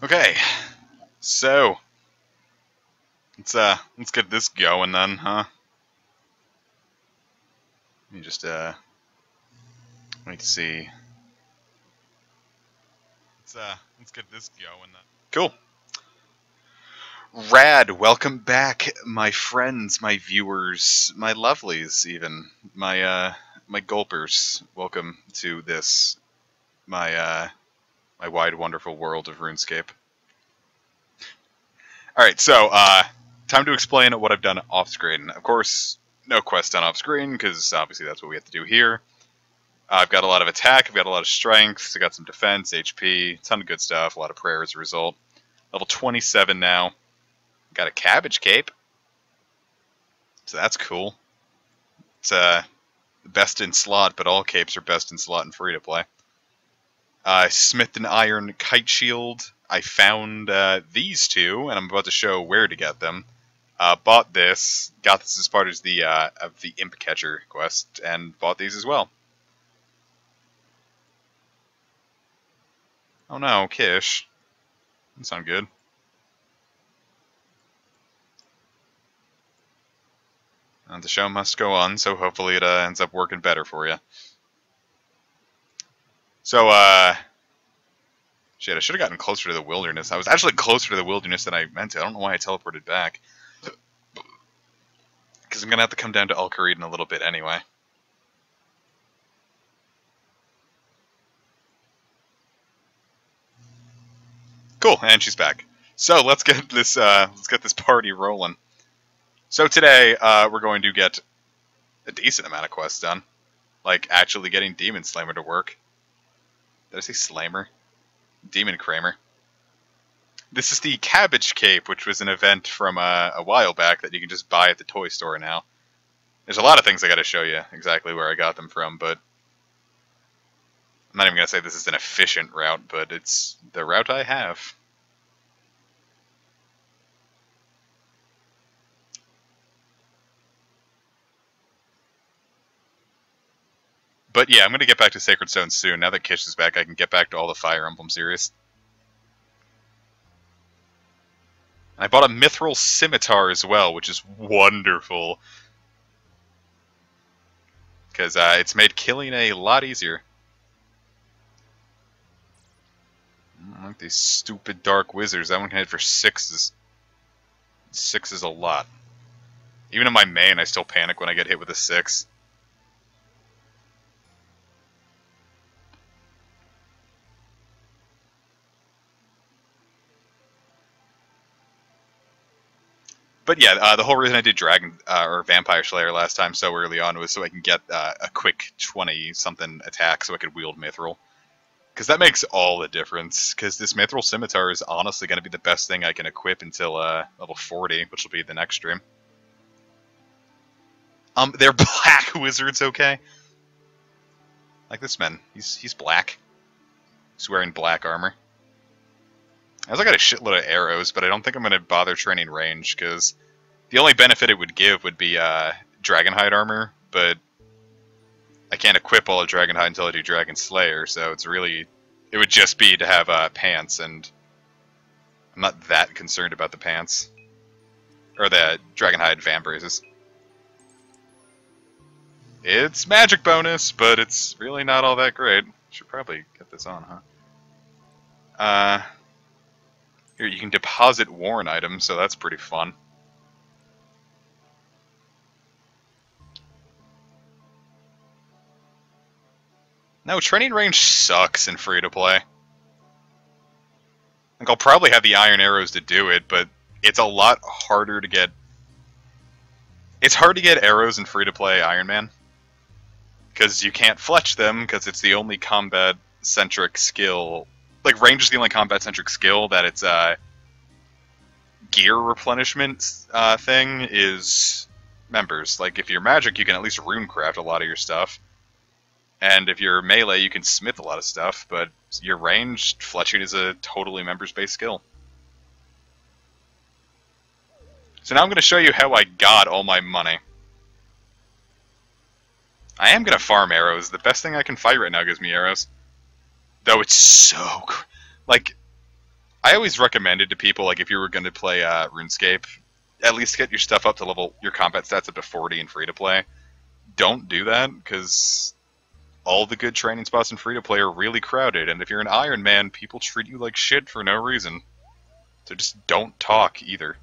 Okay, so let's get this going then, huh? Let me just wait to see. Let's get this going then. Cool. Rad. Welcome back, my friends, my viewers, my lovelies, even my gulpers. Welcome to this my wide, wonderful world of RuneScape. All right, so time to explain what I've done off screen. Of course, no quest done off screen because obviously that's what we have to do here. I've got a lot of attack, I've got a lot of strength, I've got some defense, HP, a ton of good stuff, a lot of prayer as a result. Level 27 now. Got a cabbage cape, so that's cool. It's best in slot, but all capes are best in slot and free to play. Smith and Iron kite shield. I found these two, and I'm about to show where to get them. Bought this, got this as part of the Imp Catcher quest, and bought these as well. Oh no, Kish. Doesn't sound good. The show must go on, so hopefully it ends up working better for you. So, shit, I should have gotten closer to the wilderness. I was actually closer to the wilderness than I meant to. I don't know why I teleported back. Because I'm going to have to come down to Al-Kharid in a little bit anyway. Cool, and she's back. So let's get this party rolling. So today we're going to get a decent amount of quests done, like actually getting Demon Slammer to work. Did I say Slammer? Demon Kramer. This is the Cabbage Cape, which was an event from a while back that you can just buy at the toy store now. There's a lot of things I got to show you exactly where I got them from, but I'm not even going to say this is an efficient route, but it's the route I have. But yeah, I'm going to get back to Sacred Stone soon. Now that Kish is back, I can get back to all the Fire Emblem series. And I bought a Mithril Scimitar as well, which is wonderful. Because it's made killing a lot easier. I don't like these stupid Dark Wizards. That one can hit for 6s. 6 is a lot. Even in my main, I still panic when I get hit with a 6. But yeah, the whole reason I did Dragon or Vampire Slayer last time so early on was so I can get a quick 20-something attack so I could wield Mithril. Because that makes all the difference, because this Mithril Scimitar is honestly going to be the best thing I can equip until level 40, which will be the next stream. They're black wizards, okay? Like this man, he's black. He's wearing black armor. I also got a shitload of arrows, but I don't think I'm going to bother training range, because the only benefit it would give would be Dragonhide armor, but I can't equip all of Dragonhide until I do Dragon Slayer, so it would just be to have pants, and I'm not that concerned about the pants. Or the Dragonhide Vambraces. It's magic bonus, but it's really not all that great. Should probably get this on, huh? Here, you can deposit worn items, so that's pretty fun. No, training range sucks in free-to-play. Like, I'll probably have the iron arrows to do it, but it's a lot harder to get... It's hard to get arrows in free-to-play Ironman. Because you can't fletch them, because it's the only combat-centric skill... Like, range is the only combat-centric skill that its gear replenishment thing is members. Like, if you're magic, you can at least runecraft a lot of your stuff. And if you're melee, you can smith a lot of stuff, but your ranged, fletching is a totally members-based skill. So now I'm going to show you how I got all my money. I am going to farm arrows. The best thing I can fight right now gives me arrows. Though it's so... Like, I always recommended to people, like, if you were going to play RuneScape, at least get your stuff up to level, your combat stats up to 40 in free-to-play. Don't do that, because all the good training spots in free-to-play are really crowded, and if you're an Ironman, people treat you like shit for no reason. So just don't talk, either.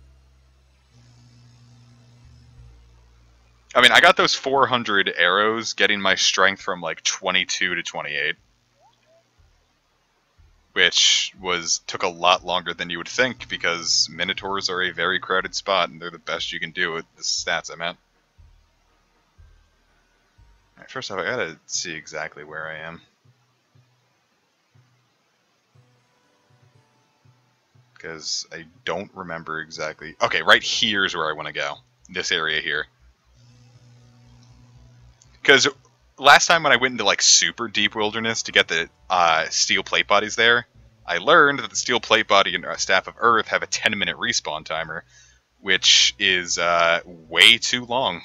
I mean, I got those 400 arrows getting my strength from, like, 22 to 28. Which took a lot longer than you would think, because Minotaurs are a very crowded spot, and they're the best you can do with the stats I'm at. Alright, first off, I gotta see exactly where I am. Because I don't remember exactly... Okay, right here is where I want to go. This area here. Because last time when I went into, like, super deep wilderness to get the steel plate bodies there, I learned that the steel plate body and Staff of Earth have a 10-minute respawn timer, which is way too long.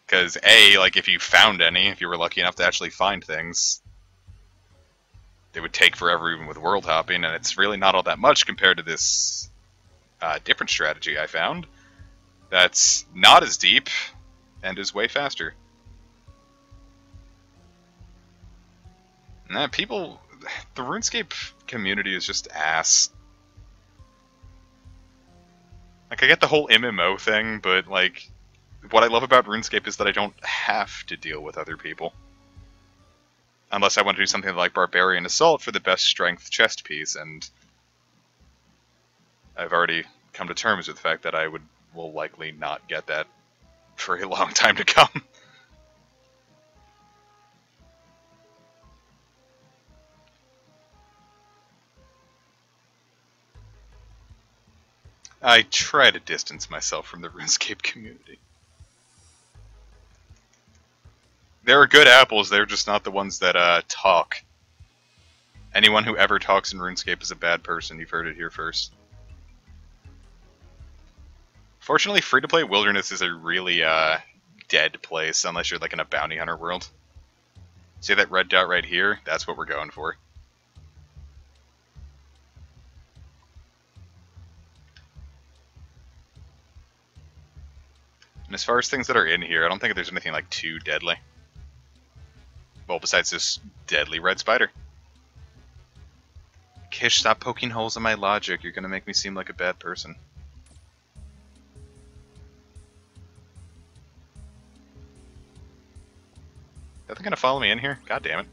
Because, A, like, if you found any, if you were lucky enough to actually find things, they would take forever even with world hopping, and it's really not all that much compared to this different strategy I found that's not as deep and is way faster. Nah, people... The RuneScape community is just ass. Like, I get the whole MMO thing, but, like, what I love about RuneScape is that I don't have to deal with other people. Unless I want to do something like Barbarian Assault for the best strength chest piece, and I've already come to terms with the fact that I will likely not get that for a long time to come. I try to distance myself from the RuneScape community. There are good apples, they're just not the ones that talk. Anyone who ever talks in RuneScape is a bad person, you've heard it here first. Fortunately, free-to-play Wilderness is a really dead place, unless you're like in a bounty hunter world. See that red dot right here? That's what we're going for. And as far as things that are in here, I don't think there's anything like too deadly. Well, besides this deadly red spider. Kish, stop poking holes in my logic. You're gonna make me seem like a bad person. Are they gonna follow me in here? God damn it.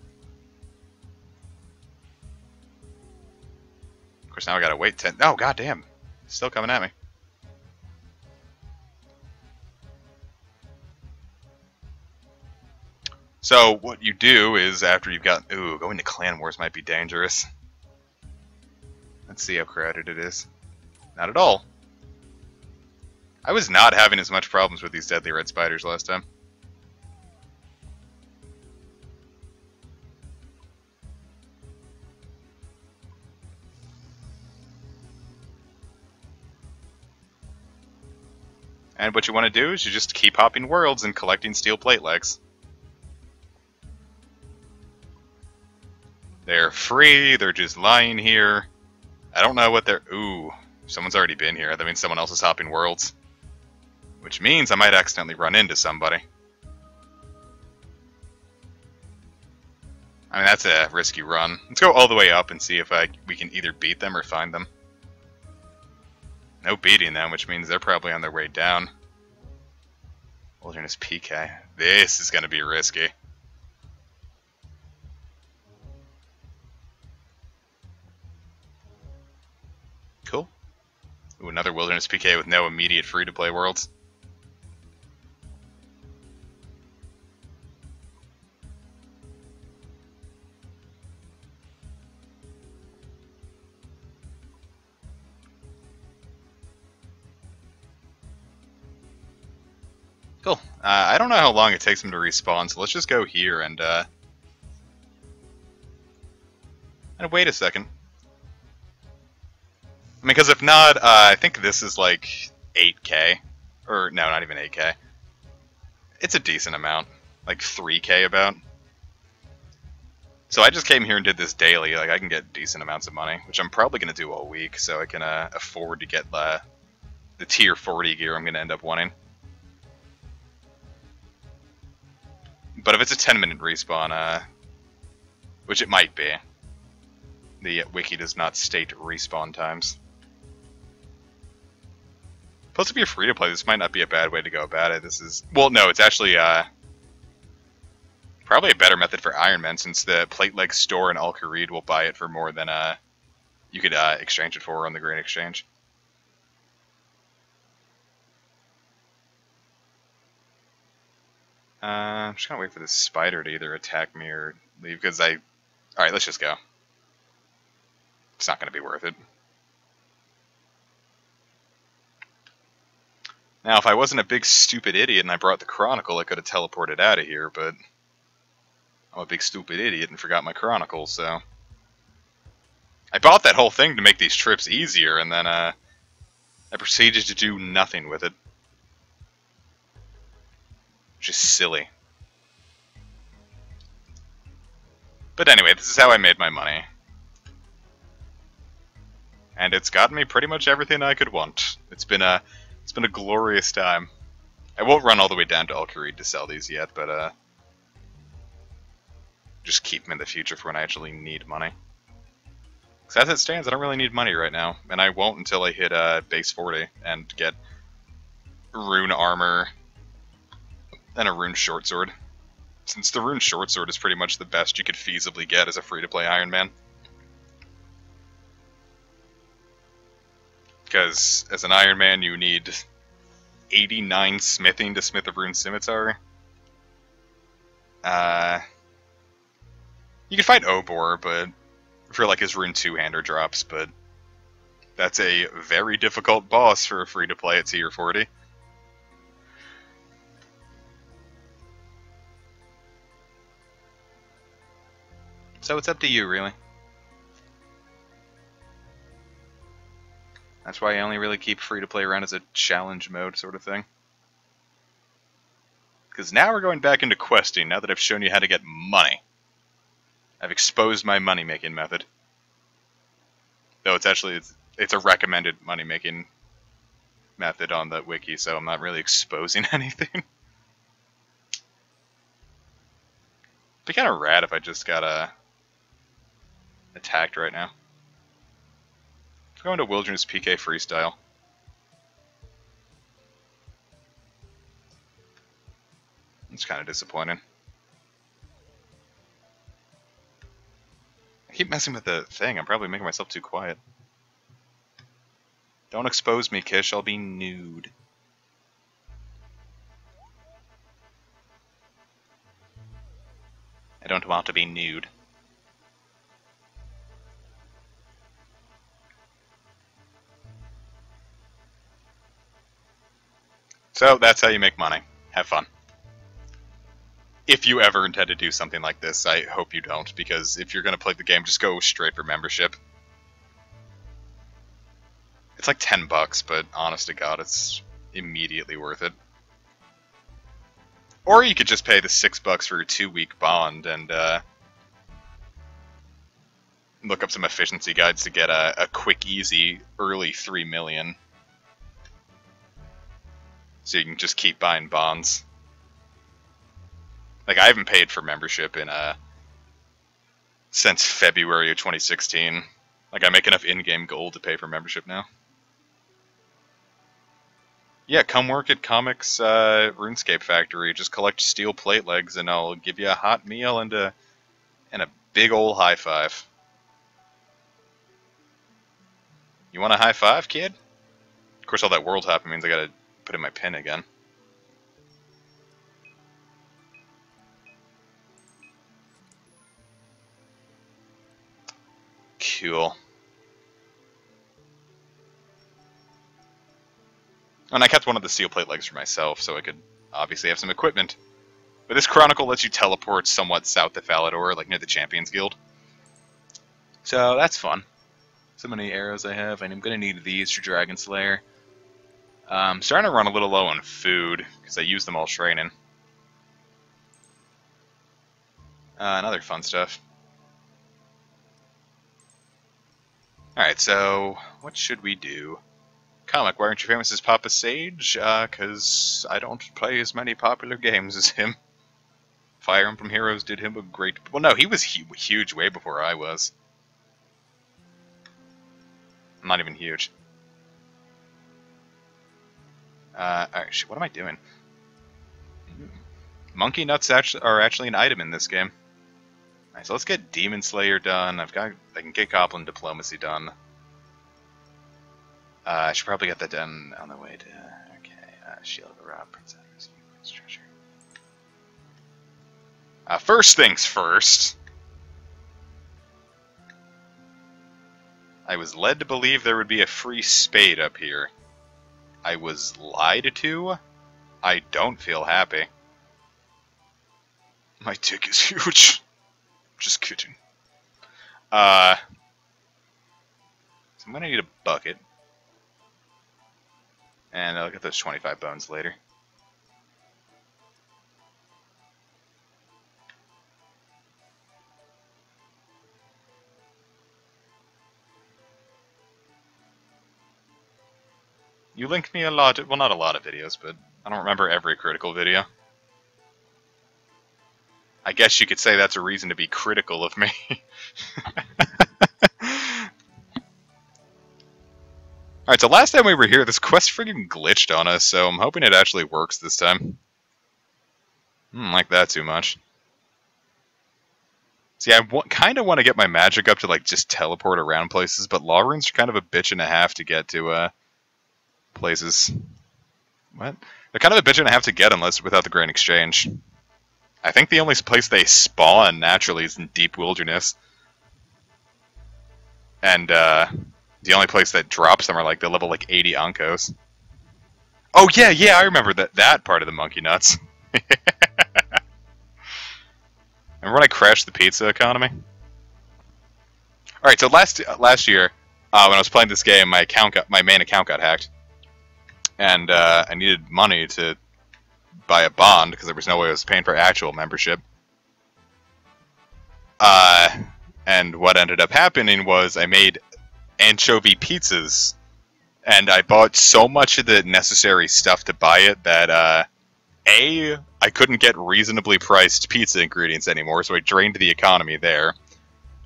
Of course, now I gotta wait 10... Oh, god damn. Still coming at me. So, what you do is, after you've got... Ooh, going to clan wars might be dangerous. Let's see how crowded it is. Not at all. I was not having as much problems with these deadly red spiders last time. And what you want to do is you just keep hopping worlds and collecting steel plate legs. They're free, they're just lying here. I don't know what they're... Ooh, someone's already been here. That means someone else is hopping worlds. Which means I might accidentally run into somebody. I mean, that's a risky run. Let's go all the way up and see if we can either beat them or find them. No beating them, which means they're probably on their way down. Wilderness PK. This is going to be risky. Cool. Ooh, another Wilderness PK with no immediate free-to-play worlds. Cool. I don't know how long it takes them to respawn, so let's just go here and wait a second. I mean, because if not, I think this is like 8k. Or, no, not even 8k. It's a decent amount. Like 3k about. So I just came here and did this daily. Like, I can get decent amounts of money, which I'm probably going to do all week, so I can afford to get the tier 40 gear I'm going to end up wanting. But if it's a 10-minute respawn, which it might be, the wiki does not state respawn times. Plus, if you're free to play, this might not be a bad way to go about it. This is, well, no, it's actually probably a better method for Ironman, since the plate leg store in Al Kharid will buy it for more than you could exchange it for on the Grain Exchange. I'm just gonna wait for this spider to either attack me or leave, because alright, let's just go. It's not gonna be worth it. Now, if I wasn't a big stupid idiot and I brought the Chronicle, I could have teleported out of here, but I'm a big stupid idiot and forgot my Chronicle, so... I bought that whole thing to make these trips easier, and then I proceeded to do nothing with it. Just silly. But anyway, this is how I made my money. And it's gotten me pretty much everything I could want. It's been a glorious time. I won't run all the way down to Al Kharid to sell these yet, but just keep them in the future for when I actually need money. Because as it stands, I don't really need money right now, and I won't until I hit base 40 and get rune armor and a rune short sword. Since the rune short sword is pretty much the best you could feasibly get as a free-to-play Iron Man. Because as an Iron Man, you need 89 smithing to smith a rune scimitar. You can fight Obor, but for like his rune 2-hander drops, but that's a very difficult boss for a free-to-play at tier 40. So it's up to you, really. That's why I only really keep free-to-play around as a challenge mode sort of thing. Because now we're going back into questing, now that I've shown you how to get money. I've exposed my money-making method. Though it's actually, it's a recommended money-making method on the wiki, so I'm not really exposing anything. It'd be kind of rad if I just got attacked right now. Let's go into Wilderness PK Freestyle. It's kind of disappointing. I keep messing with the thing. I'm probably making myself too quiet. Don't expose me, Kish. I'll be nude. I don't want to be nude. So that's how you make money. Have fun. If you ever intend to do something like this, I hope you don't, because if you're going to play the game, just go straight for membership. It's like $10, but honest to God, it's immediately worth it. Or you could just pay the $6 for a 2-week bond and look up some efficiency guides to get a quick, easy, early 3 million. So you can just keep buying bonds. Like, I haven't paid for membership in since February of 2016. Like, I make enough in-game gold to pay for membership now. Yeah, come work at Comics Runescape Factory. Just collect steel plate legs, and I'll give you a hot meal and a big ol' high five. You want a high five, kid? Of course, all that world hopping means I gotta put in my pin again. Cool. And I kept one of the steel plate legs for myself, so I could obviously have some equipment. But this Chronicle lets you teleport somewhat south of Falador, like near the Champions Guild. So that's fun. So many arrows I have, and I'm going to need these for Dragon Slayer. I'm starting to run a little low on food, because I use them all training. And other fun stuff. Alright, so what should we do? Comic, why aren't you famous as Papa Sage? Cause I don't play as many popular games as him. Fire Emblem Heroes did him a great... Well, no, he was huge way before I was. I'm not even huge. Alright, shit, what am I doing? Monkey nuts are actually an item in this game. Alright, so let's get Demon Slayer done. I can get Goblin Diplomacy done. I should probably get that done on the way to... Okay, Shield of the Rob, Prince Edward's treasure. First things first. I was led to believe there would be a free spade up here. I was lied to. I don't feel happy. My dick is huge. Just kidding. So I'm gonna need a bucket. And I'll get those 25 bones later. You linked me a lot, well, not a lot of videos, but I don't remember every critical video. I guess you could say that's a reason to be critical of me. Alright, so last time we were here, this quest friggin' glitched on us, so I'm hoping it actually works this time. I don't like that too much. See, I kind of want to get my magic up to, like, just teleport around places, but law runes are kind of a bitch and a half to get to, places. What? They're kind of a bitch and a half to get without the Grand Exchange. I think the only place they spawn naturally is in Deep Wilderness. And, the only place that drops them are, like, the level, like, 80 Ankos. Oh, yeah, I remember that part of the monkey nuts. Remember when I crashed the pizza economy? Alright, so last year, when I was playing this game, my main account got hacked. And, I needed money to buy a bond, because there was no way I was paying for actual membership. And what ended up happening was I made anchovy pizzas, and I bought so much of the necessary stuff to buy it that, I couldn't get reasonably priced pizza ingredients anymore, so I drained the economy there.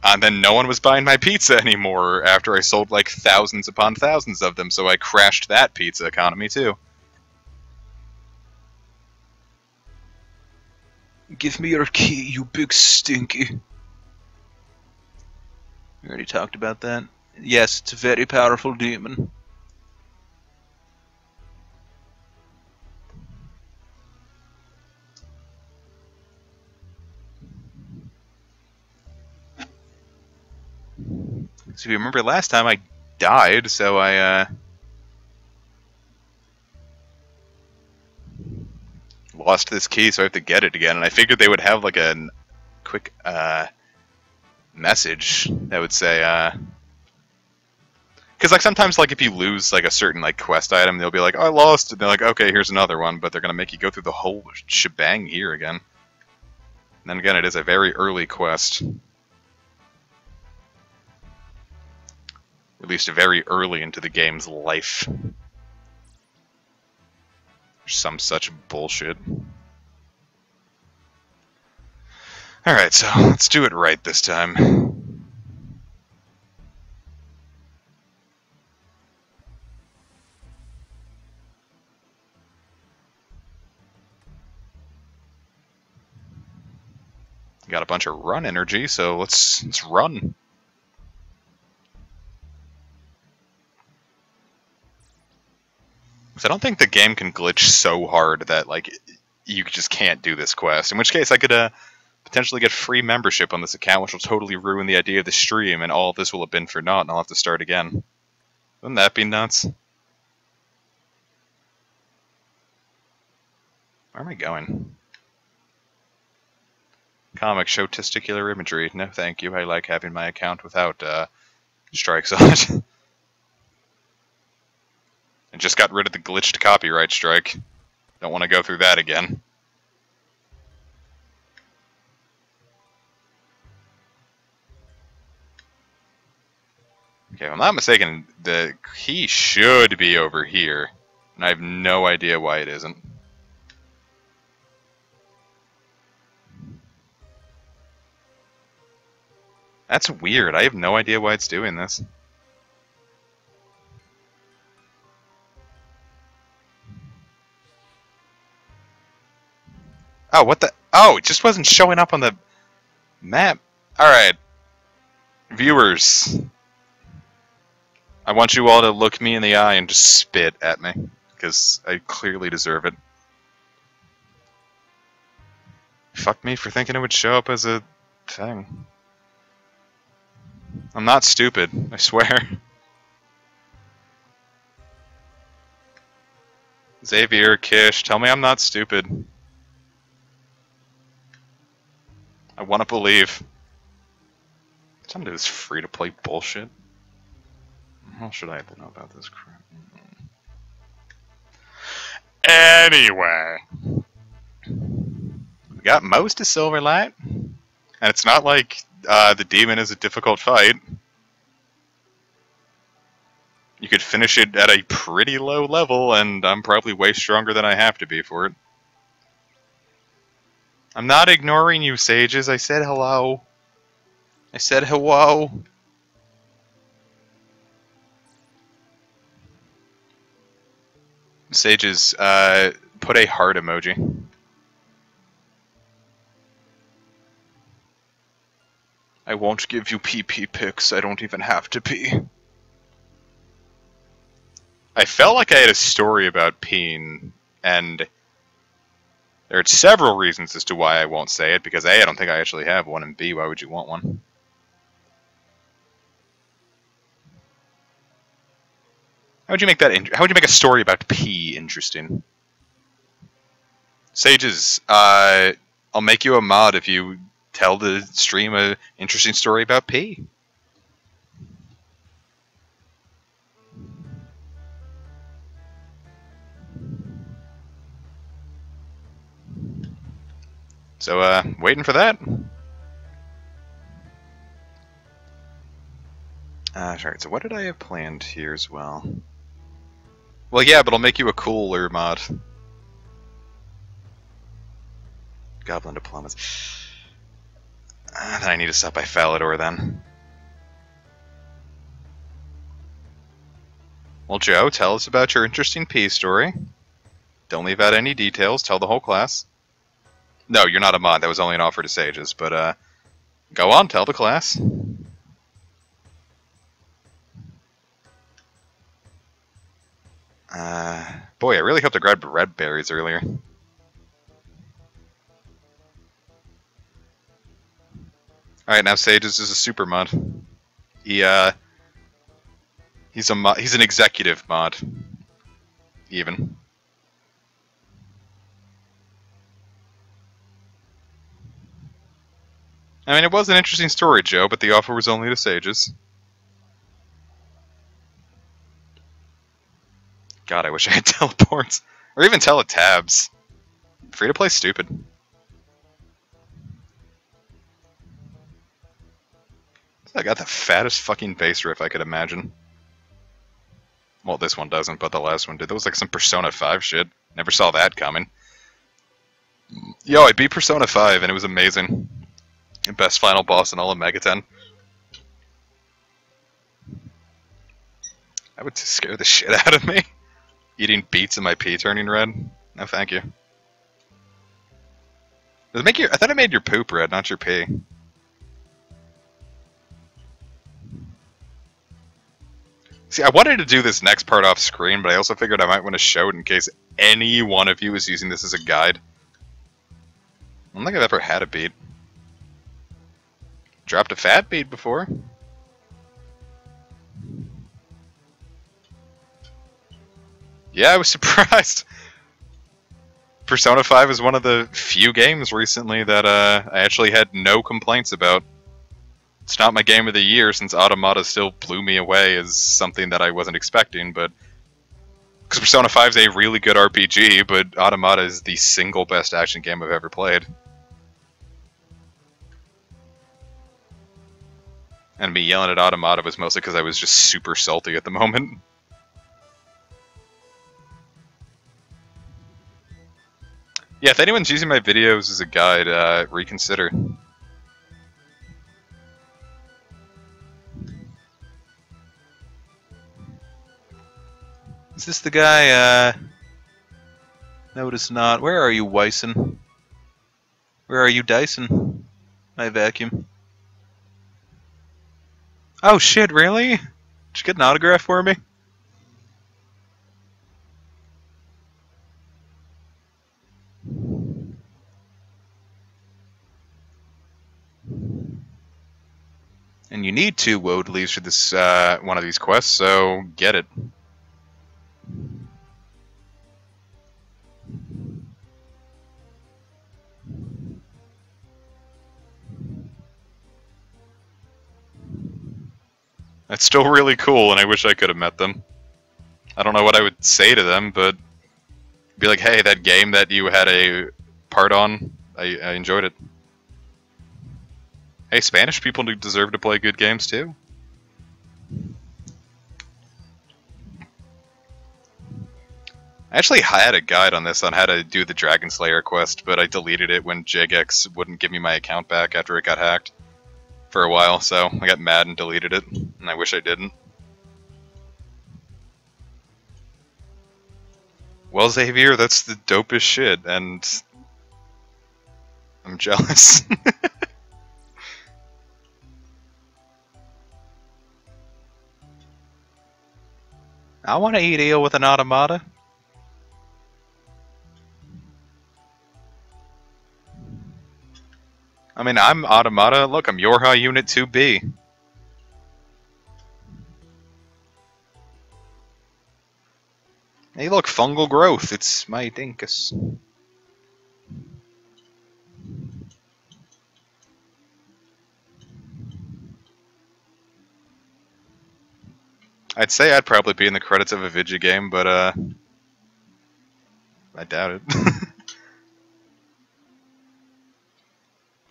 And then no one was buying my pizza anymore after I sold like thousands upon thousands of them, so I crashed that pizza economy too. Give me your key, you big stinky. We already talked about that. Yes, it's a very powerful demon. So if you remember last time I died, so I lost this key, so I have to get it again. And I figured they would have like a quick message that would say, because like sometimes like if you lose like a certain like quest item, they'll be like, oh, I lost, and they're like, okay, here's another one, but they're gonna make you go through the whole shebang here again. And then again, it is a very early quest. Released very early into the game's life. Or some such bullshit. Alright, so let's do it right this time. Got a bunch of run energy, so let's run. Because I don't think the game can glitch so hard that, like, you just can't do this quest. In which case, I could potentially get free membership on this account, which will totally ruin the idea of the stream, and all of this will have been for naught, and I'll have to start again. Wouldn't that be nuts? Where am I going? Comic, show testicular imagery. No, thank you. I like having my account without strikes on it. I just got rid of the glitched copyright strike. Don't want to go through that again. Okay, if I'm not mistaken, the key should be over here. And I have no idea why it isn't. That's weird. I have no idea why it's doing this. Oh, what the? Oh, it just wasn't showing up on the map. Alright. Viewers. I want you all to look me in the eye and just spit at me. Because I clearly deserve it. Fuck me for thinking it would show up as a thing. I'm not stupid, I swear. Xavier, Kish, tell me I'm not stupid. I want to believe. Some of this free-to-play bullshit. How should I have to know about this crap? Anyway. We got most of Silverlight. And it's not like the demon is a difficult fight. You could finish it at a pretty low level, and I'm probably way stronger than I have to be for it. I'm not ignoring you, sages. I said hello. I said hello. Sages, put a heart emoji. I won't give you PP pics. I don't even have to pee. I felt like I had a story about peeing, and there are several reasons as to why I won't say it, because A, I don't think I actually have one, and B, why would you want one? How would you make that? How would you make a story about pee interesting? Sages, I'll make you a mod if you tell the stream an interesting story about pee. So, waiting for that. Sorry, so what did I have planned here as well? Well, yeah, but I'll make you a cooler mod. Goblin diplomas. Then I need to stop by Falador then. Well, Joe, tell us about your interesting pee story. Don't leave out any details, tell the whole class. No, you're not a mod, that was only an offer to sages, but go on, tell the class. Boy, I really hope I grabbed red berries earlier. Alright, now Sages is a super mod. He's an executive mod. Even. I mean, it was an interesting story, Joe, but the offer was only to Sages. God, I wish I had teleports. Or even teletabs. Free to play stupid. I got the fattest fucking bass riff I could imagine. Well, this one doesn't, but the last one did. That was like some Persona 5 shit. Never saw that coming. Yo, I beat Persona 5 and it was amazing. Best final boss in all of Megaten. That would scare the shit out of me. Eating beets and my pee turning red? No, thank you. Does it make your? I thought it made your poop red, not your pee. See, I wanted to do this next part off screen, but I also figured I might want to show it in case any one of you is using this as a guide. I don't think I've ever had a beet. Dropped a fat beet before. Yeah, I was surprised. Persona 5 is one of the few games recently that I actually had no complaints about. It's not my game of the year since Automata still blew me away as something that I wasn't expecting, but... Because Persona 5 is a really good RPG, but Automata is the single best action game I've ever played. And me yelling at Automata was mostly because I was just super salty at the moment. Yeah, if anyone's using my videos as a guide, reconsider. Is this the guy? No, it is not. Where are you, Wyson? Where are you, Dyson? My vacuum. Oh shit, really? Did you get an autograph for me? And you need 2 woad leaves for this one of these quests, so get it. That's still really cool, and I wish I could have met them. I don't know what I would say to them, but be like, hey, that game that you had a part on, I enjoyed it. Hey, Spanish people do deserve to play good games too. I actually had a guide on this on how to do the Dragon Slayer quest, but I deleted it when JGX wouldn't give me my account back after it got hacked for a while, so I got mad and deleted it, and I wish I didn't. Well, Xavier, that's the dopest shit, and I'm jealous. I want to eat eel with an automata. I mean, I'm automata. Look, I'm Yorha Unit 2B. Hey, look, fungal growth. It's my dinkus. I'd say I'd probably be in the credits of a video game, but I doubt it.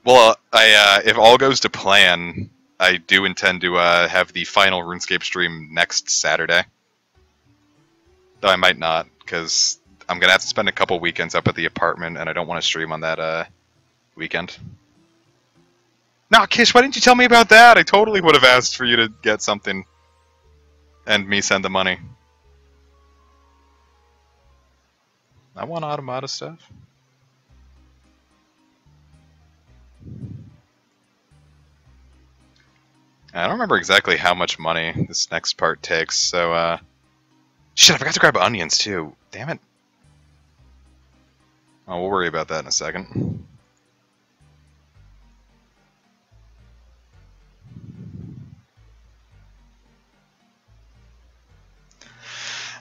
Well, if all goes to plan, I do intend to have the final RuneScape stream next Saturday. Though I might not, because I'm gonna have to spend a couple weekends up at the apartment, and I don't want to stream on that weekend. No, Kish, why didn't you tell me about that? I totally would have asked for you to get something, and me send the money. I want automata stuff. I don't remember exactly how much money this next part takes, so shit, I forgot to grab onions too. Damn it. Oh, we'll worry about that in a second.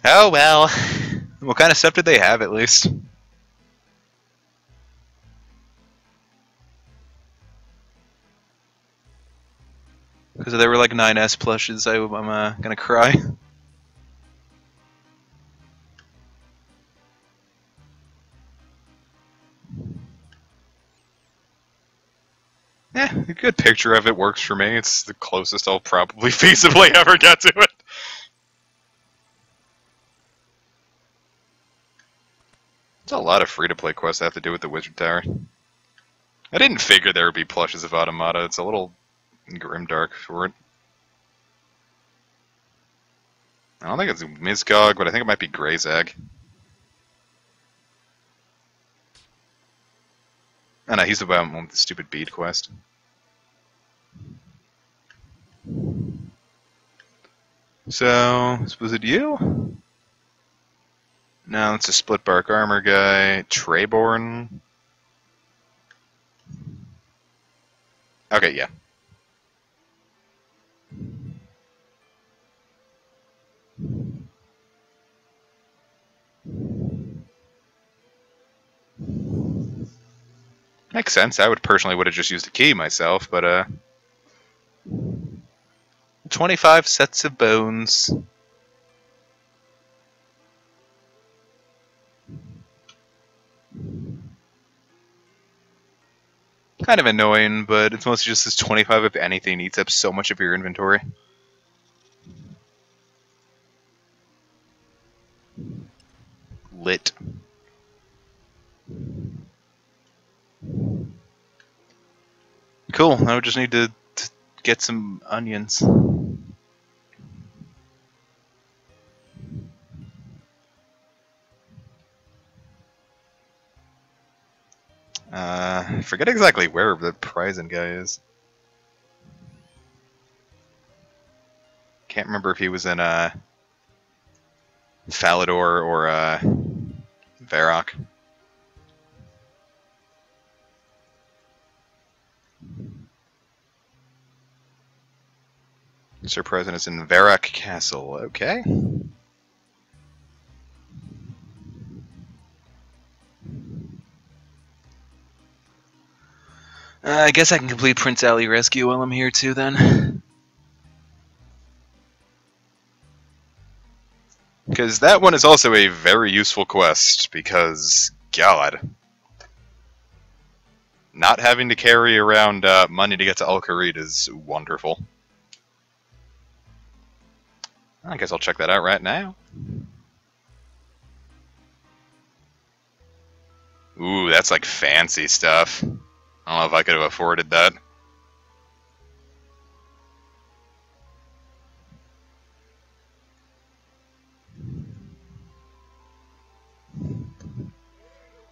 Oh well. What kind of stuff did they have at least? Because there were like 9S plushes, I'm gonna cry. Yeah, a good picture of it works for me. It's the closest I'll probably feasibly ever get to it. There's a lot of free-to-play quests I have to do with the Wizard Tower. I didn't figure there would be plushes of Automata. It's a little grimdark for it. I don't think it's Mizgog, but I think it might be Greyzag. Oh no, he's the one with the stupid bead quest. So, was it you? No, it's a split bark armor guy. Treyborn. Okay, yeah. Makes sense. I would have just used a key myself, but 25 sets of bones. Kind of annoying, but it's mostly just this 25 if anything eats up so much of your inventory. Lit. Cool, now we just need to get some onions. I forget exactly where the Prison guy is. Can't remember if he was in Falador or Varrock. Sir President is in Varrock Castle. Okay. I guess I can complete Prince Ali Rescue while I'm here too, then. Because that one is also a very useful quest, because, God. Not having to carry around money to get to Al-Kharid is wonderful. I guess I'll check that out right now. Ooh, that's like fancy stuff. I don't know if I could have afforded that.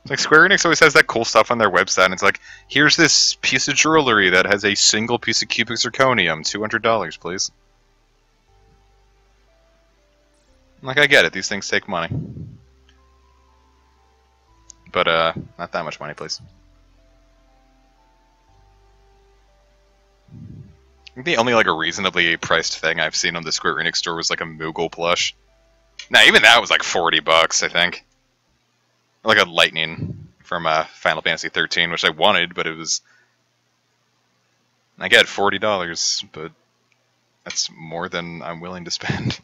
It's like Square Enix always has that cool stuff on their website, and it's like, here's this piece of jewelry that has a single piece of cubic zirconium, $200, please. Like, I get it, these things take money. But, not that much money, please. I think the only, like, a reasonably priced thing I've seen on the Square Enix store was, like, a Moogle plush. Nah, even that was, like, $40, I think. Like a lightning from Final Fantasy 13, which I wanted, but it was... I get $40, but that's more than I'm willing to spend.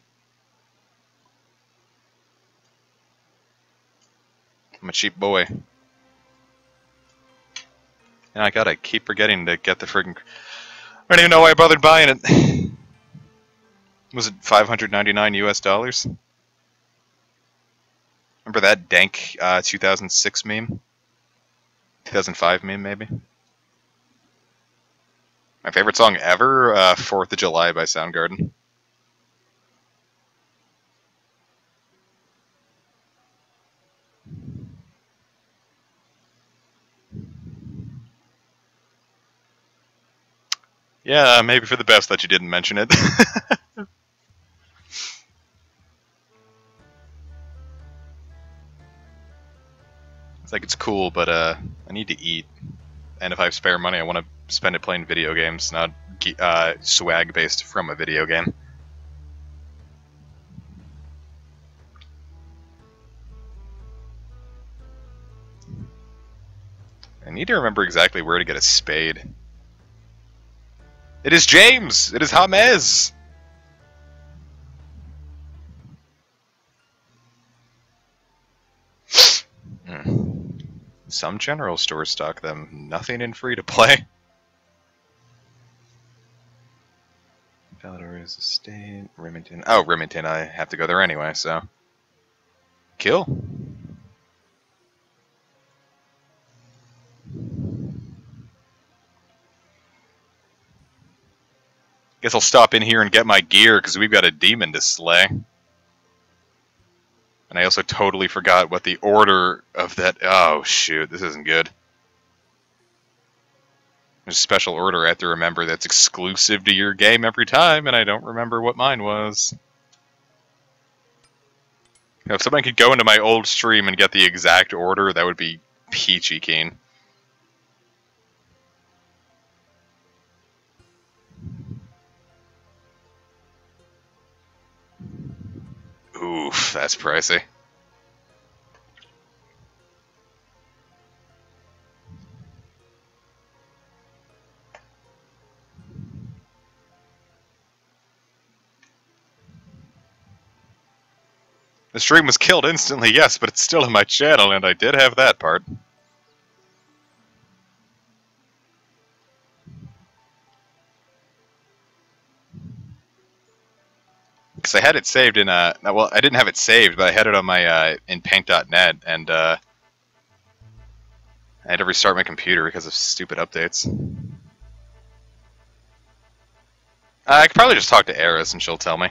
I'm a cheap boy. And I gotta keep forgetting to get the friggin'... I don't even know why I bothered buying it. Was it $599 US? Remember that dank 2006 meme? 2005 meme, maybe? My favorite song ever, 4th of July by Soundgarden. Yeah, maybe for the best that you didn't mention it. It's like, it's cool, but I need to eat. And if I have spare money, I want to spend it playing video games, not swag based from a video game. I need to remember exactly where to get a spade. It is James! It is James! Some general stores stock them. Nothing in free to play. Valador's Estate, Remington. Oh, Remington, I have to go there anyway, so. Kill. Guess I'll stop in here and get my gear, because we've got a demon to slay. And I also totally forgot what the order of that... Oh, shoot, this isn't good. There's a special order I have to remember that's exclusive to your game every time, and I don't remember what mine was. You know, if somebody could go into my old stream and get the exact order, that would be peachy keen. Oof, that's pricey. The stream was killed instantly, yes, but it's still in my channel, and I did have that part. Because I had it saved in well, I didn't have it saved, but I had it on my in Paint.net, and I had to restart my computer because of stupid updates. I could probably just talk to Eris and she'll tell me.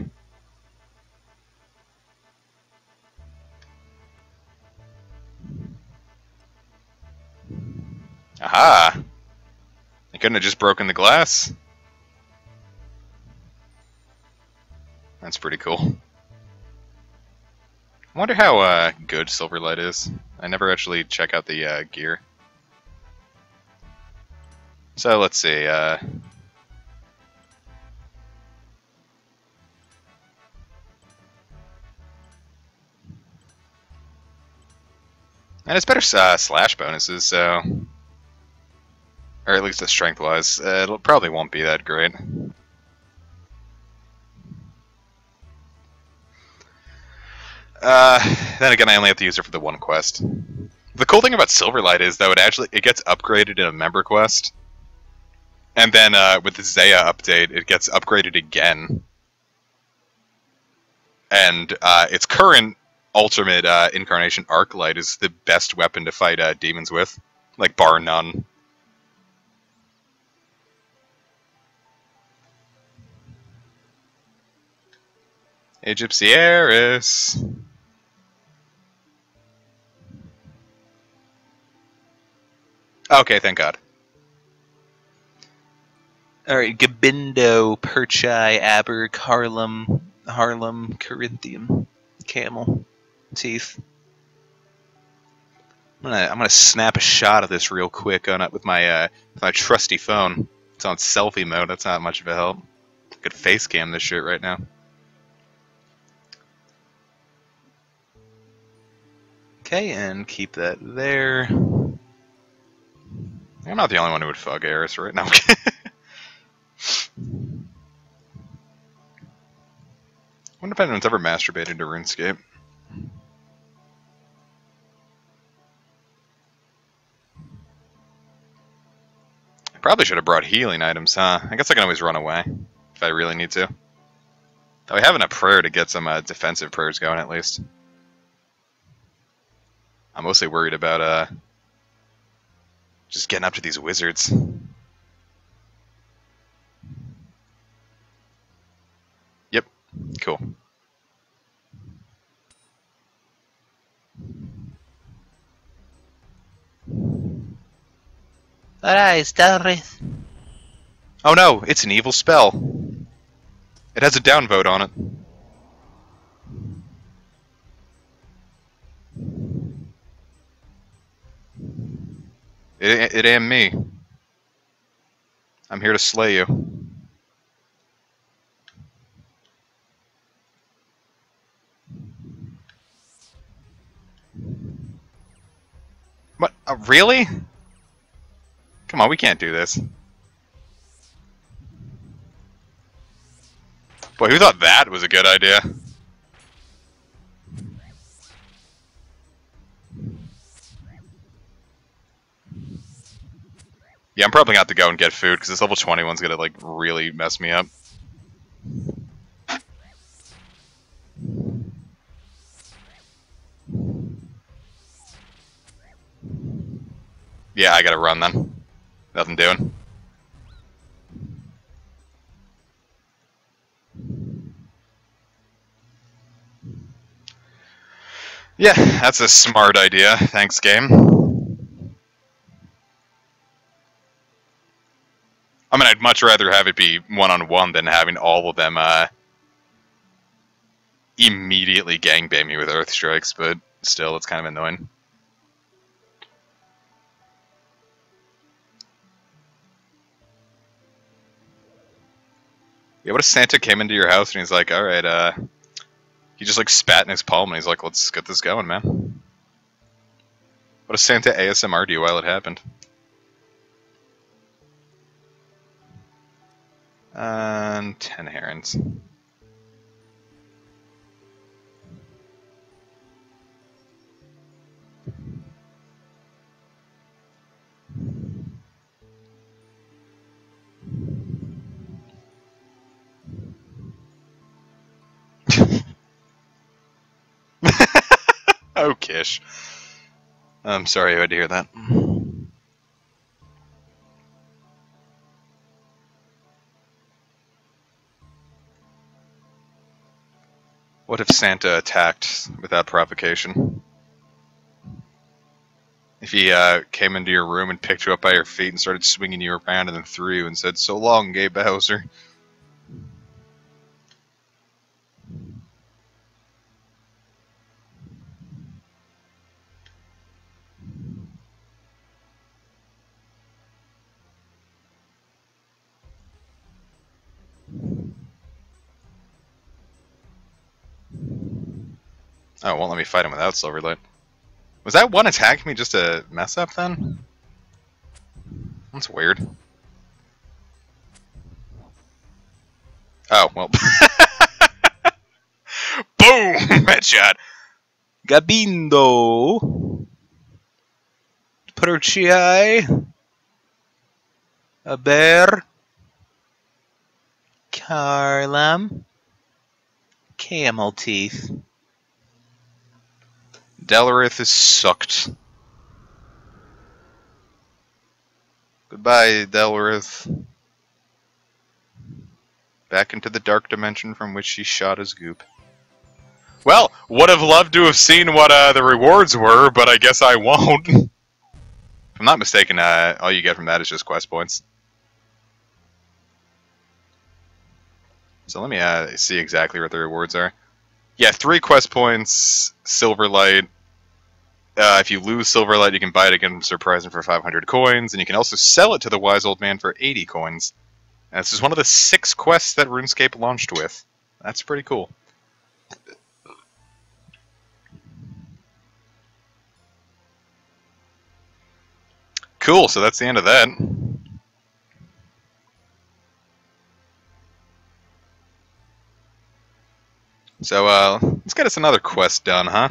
Aha! I couldn't have just broken the glass. That's pretty cool. I wonder how good Silverlight is. I never actually check out the gear. So let's see. And it's better slash bonuses, so, or at least the strength-wise. It probably won't be that great. Then again, I only have to use it for the one quest. The cool thing about Silverlight is, though, it gets upgraded in a member quest, and then with the Zaya update, it gets upgraded again. And its current ultimate incarnation, Arclight, is the best weapon to fight demons with, like bar none. Hey, Gypsy Eris. Okay, thank God. Alright, Gabindo, Perchai, Aber, Harlem, Corinthian, Camel, Teeth. I'm gonna snap a shot of this real quick with my trusty phone. It's on selfie mode. That's not much of a help. I could face cam this shit right now. Okay, and keep that there. I'm not the only one who would fuck Eris right now. I wonder if anyone's ever masturbated to RuneScape. I probably should have brought healing items, huh? I guess I can always run away if I really need to. Though I have enough prayer to get some defensive prayers going at least. I'm mostly worried about just getting up to these wizards. Yep, cool. Arise, Dalrith. Oh no, it's an evil spell. It has a downvote on it. It ain't me. I'm here to slay you. What? Really? Come on, we can't do this. Boy, who thought that was a good idea? Yeah, I'm probably gonna have to go and get food, because this level 21's gonna, like, really mess me up. Yeah, I gotta run then. Nothing doing. Yeah, that's a smart idea. Thanks, game. I mean, I'd much rather have it be one-on-one than having all of them immediately gangbang me with Earth Strikes, but still, it's kind of annoying. Yeah, what if Santa came into your house and he's like, alright, he just like spat in his palm and he's like, let's get this going, man. What if Santa ASMR'd you while it happened? And 10 herons. Oh, Kish. I'm sorry you had to hear that. What if Santa attacked without provocation? If he came into your room and picked you up by your feet and started swinging you around and then threw you and said, "So long, Gay Bowser." Oh, it won't let me fight him without Silverlight. Was that one attacking me just a mess up then? That's weird. Oh, well. Boom! Headshot! Gabindo! Perciai! A bear! Carlam. Camel teeth. Delrith is sucked. Goodbye, Delrith. Back into the dark dimension from which she shot his goop. Well, would have loved to have seen what the rewards were, but I guess I won't. If I'm not mistaken, all you get from that is just quest points. So let me see exactly what the rewards are. Yeah, 3 quest points, Silverlight. If you lose Silverlight, you can buy it again from Surprising for 500 coins, and you can also sell it to the Wise Old Man for 80 coins. And this is one of the 6 quests that RuneScape launched with. That's pretty cool. Cool, so that's the end of that. So, let's get us another quest done, huh?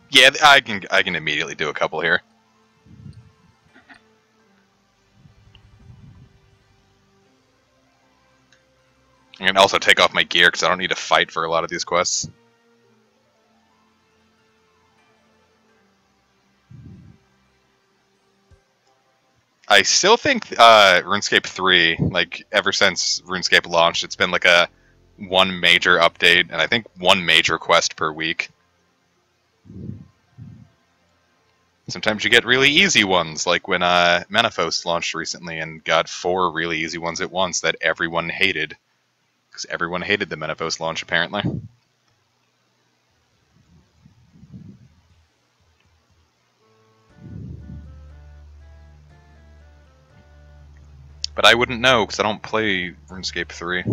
Yeah, I can immediately do a couple here. I can also take off my gear because I don't need to fight for a lot of these quests. I still think RuneScape 3, like, ever since RuneScape launched, it's been like a one major update, and I think one major quest per week. Sometimes you get really easy ones, like when Manifest launched recently and got 4 really easy ones at once that everyone hated. Because everyone hated the Manifest launch, apparently. But I wouldn't know, because I don't play RuneScape 3.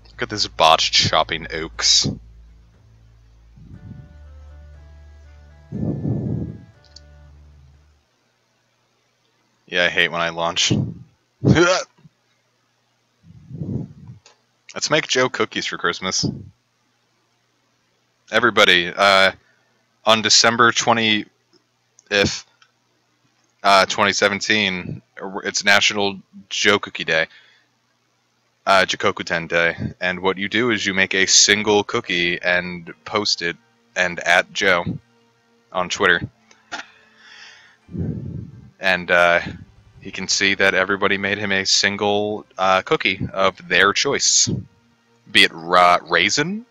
Look at this bot chopping oaks. Yeah, I hate when I launch. Let's make Joe cookies for Christmas. Everybody, on December 20th, 2017, it's National Joe Cookie Day. Jokokuten Day, and what you do is you make a single cookie and post it and at Joe on Twitter, and he can see that everybody made him a single cookie of their choice, be it raisin,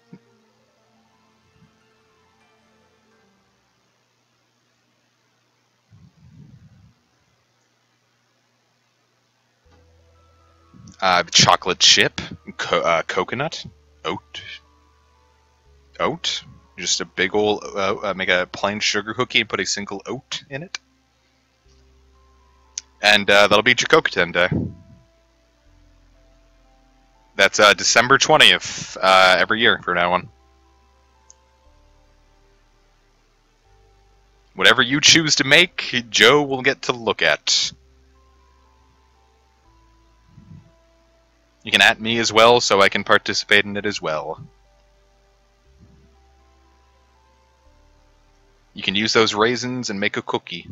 chocolate chip, coconut, oat, just a big old, make a plain sugar cookie and put a single oat in it. And that'll be Jokokuten Day. That's December 20th, every year from now on. Whatever you choose to make, Joe will get to look at. You can at me as well, so I can participate in it as well. You can use those raisins and make a cookie.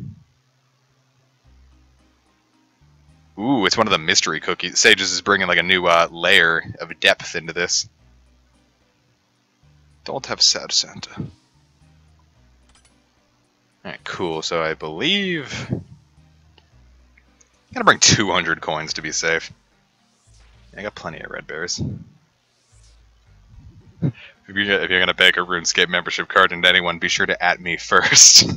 Ooh, it's one of the mystery cookies. Sages is bringing like a new layer of depth into this. Don't have sad Santa. Alright, cool. So I believe... I'm gonna bring 200 coins to be safe. I got plenty of red bears. If you're gonna bake a RuneScape membership card into anyone, be sure to @ me first.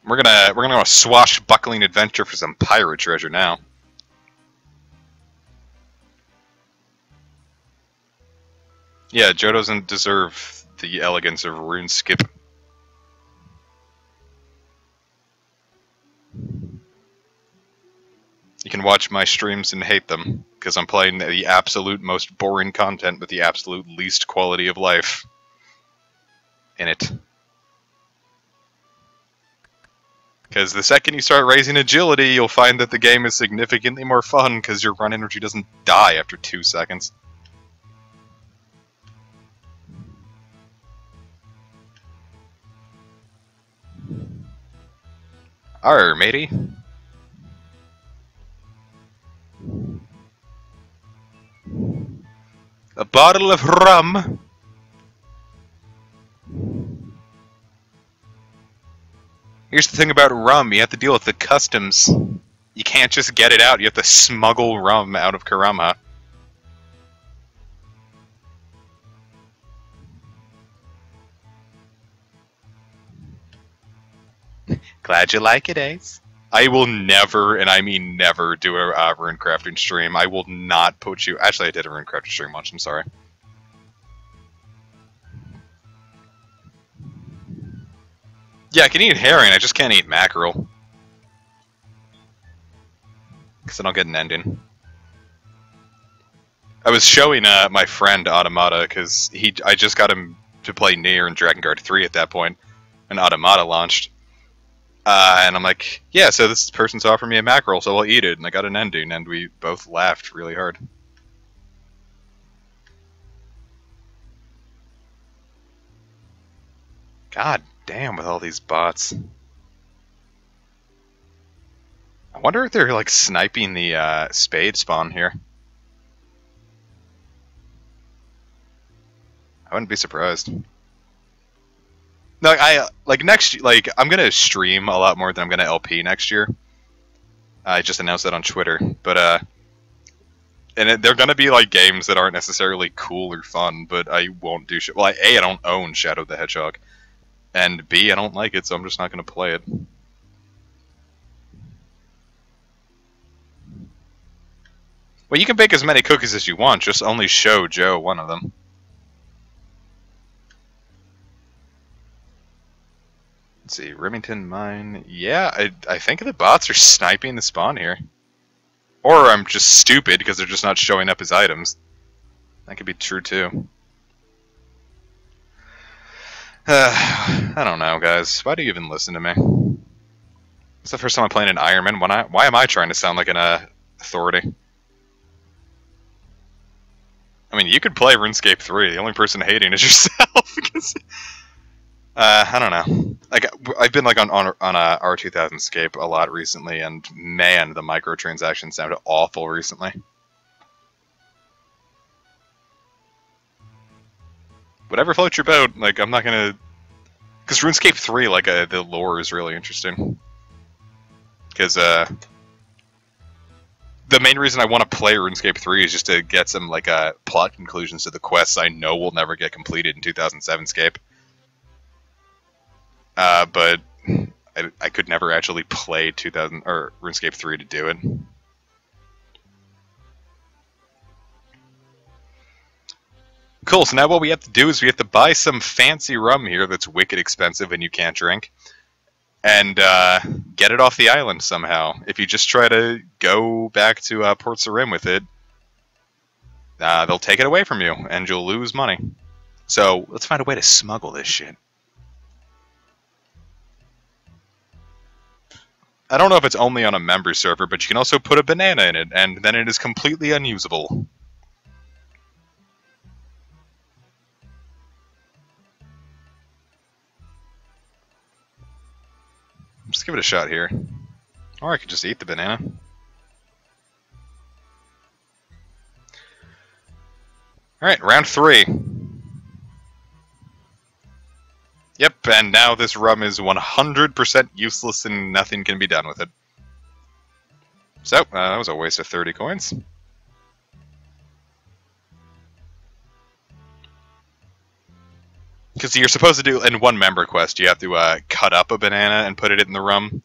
We're gonna go on a swashbuckling adventure for some pirate treasure now. Yeah, Joe doesn't deserve the elegance of RuneScape. You can watch my streams and hate them, because I'm playing the absolute most boring content with the absolute least quality of life in it. Because the second you start raising agility, you'll find that the game is significantly more fun, because your run energy doesn't die after 2 seconds. Arr, matey. A bottle of rum. Here's the thing about rum, you have to deal with the customs. You can't just get it out, you have to smuggle rum out of Karama. Glad you like it, Ace. I will never, and I mean never, do a rune crafting stream. I will not put you... Actually, I did a rune crafting stream once, I'm sorry. Yeah, I can eat herring, I just can't eat mackerel. Because I don't get an ending. I was showing my friend Automata, because I just got him to play Nier and Dragon Guard 3 at that point, and Automata launched. And I'm like, yeah, so this person's offering me a mackerel, so I'll eat it. And I got an ending, and we both laughed really hard. God damn, with all these bots. I wonder if they're, like, sniping the spade spawn here. I wouldn't be surprised. No, I'm gonna stream a lot more than I'm gonna LP next year. I just announced that on Twitter, but they're gonna be like games that aren't necessarily cool or fun, but I won't do shit. Well, A, I don't own Shadow the Hedgehog, and B, I don't like it, so I'm just not gonna play it. Well, you can bake as many cookies as you want, just only show Joe one of them. Let's see, Remington Mine. Yeah, I think the bots are sniping the spawn here. Or I'm just stupid because they're just not showing up as items. That could be true too. I don't know, guys. Why do you even listen to me? It's the first time I'm playing an Ironman. Why am I trying to sound like an authority? I mean, you could play RuneScape 3. The only person hating is yourself. I don't know. Like, I've been like on R2000scape a lot recently, and man, the microtransactions sounded awful recently. Whatever floats your boat. Like, I'm not gonna, because RuneScape 3, like, the lore is really interesting. Because the main reason I want to play RuneScape 3 is just to get some like plot conclusions to the quests I know will never get completed in 2007scape. But I could never actually play RuneScape 3 to do it. Cool, so now what we have to do is we have to buy some fancy rum here that's wicked expensive and you can't drink. And get it off the island somehow. If you just try to go back to Port Sarim with it, they'll take it away from you and you'll lose money. So let's find a way to smuggle this shit. I don't know if it's only on a member server, but you can also put a banana in it, and then it is completely unusable. Just give it a shot here. Or I could just eat the banana. Alright, round 3. Yep, and now this rum is 100% useless and nothing can be done with it. So, that was a waste of 30 coins. Because you're supposed to do, in one member quest, you have to cut up a banana and put it in the rum.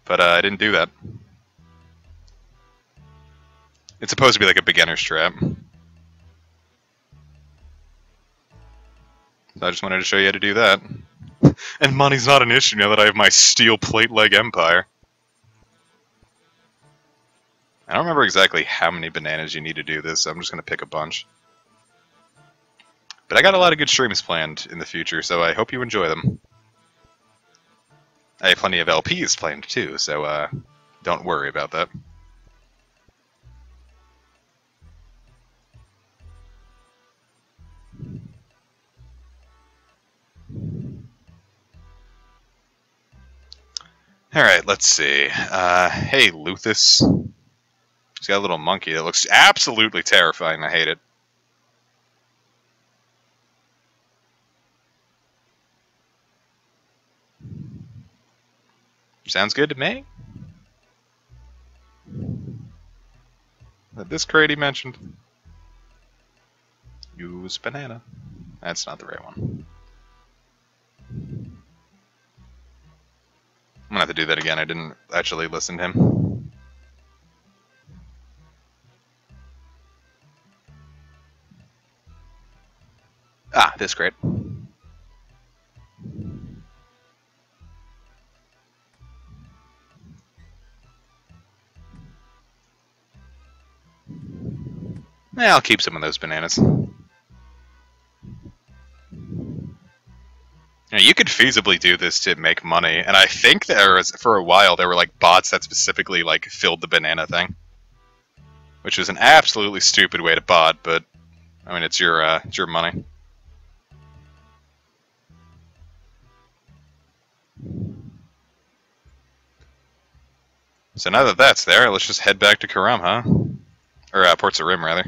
But I didn't do that. It's supposed to be like a beginner's trap. So I just wanted to show you how to do that. And money's not an issue now that I have my steel plate leg empire. I don't remember exactly how many bananas you need to do this, so I'm just going to pick a bunch. But I got a lot of good streams planned in the future, so I hope you enjoy them. I have plenty of LPs planned too, so don't worry about that. Alright, let's see. Hey, Luthus. He's got a little monkey that looks absolutely terrifying. I hate it. Sounds good to me. This crate he mentioned. Use banana. That's not the right one. I'm gonna have to do that again. I didn't actually listen to him. Ah, this crate. Yeah, I'll keep some of those bananas. Now, you could feasibly do this to make money, and I think there was, for a while, there were like bots that specifically like filled the banana thing, which was an absolutely stupid way to bot. But I mean, it's your money. So now that that's there, let's just head back to Karam, huh? Or Port Sarim, rather.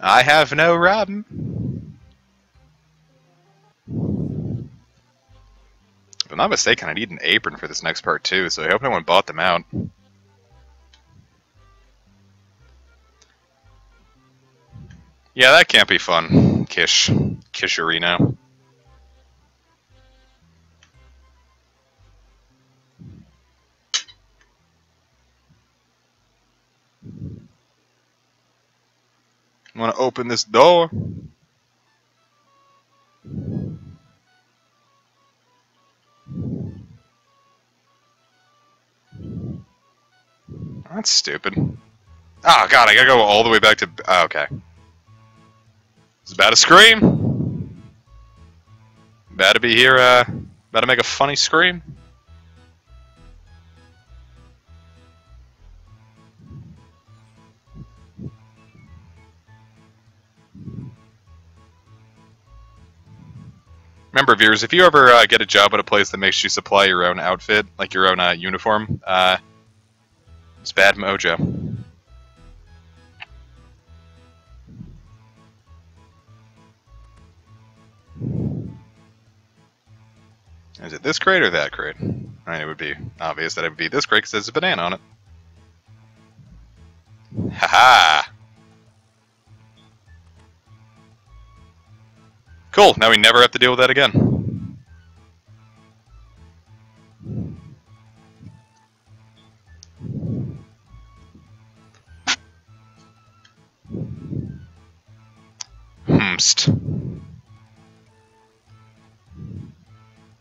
I have no rum. If I'm not mistaken, I need an apron for this next part too, so I hope no one bought them out. Yeah, that can't be fun. Kisherino. I want to open this door. That's stupid. Oh god, I gotta go all the way back to... Oh, okay. It's about to scream. About to be here, about to make a funny scream. Remember, viewers, if you ever get a job at a place that makes you supply your own outfit, like your own uniform, it's bad mojo. Is it this crate or that crate? I mean, it would be obvious that it would be this crate because there's a banana on it. Haha! Cool, now we never have to deal with that again.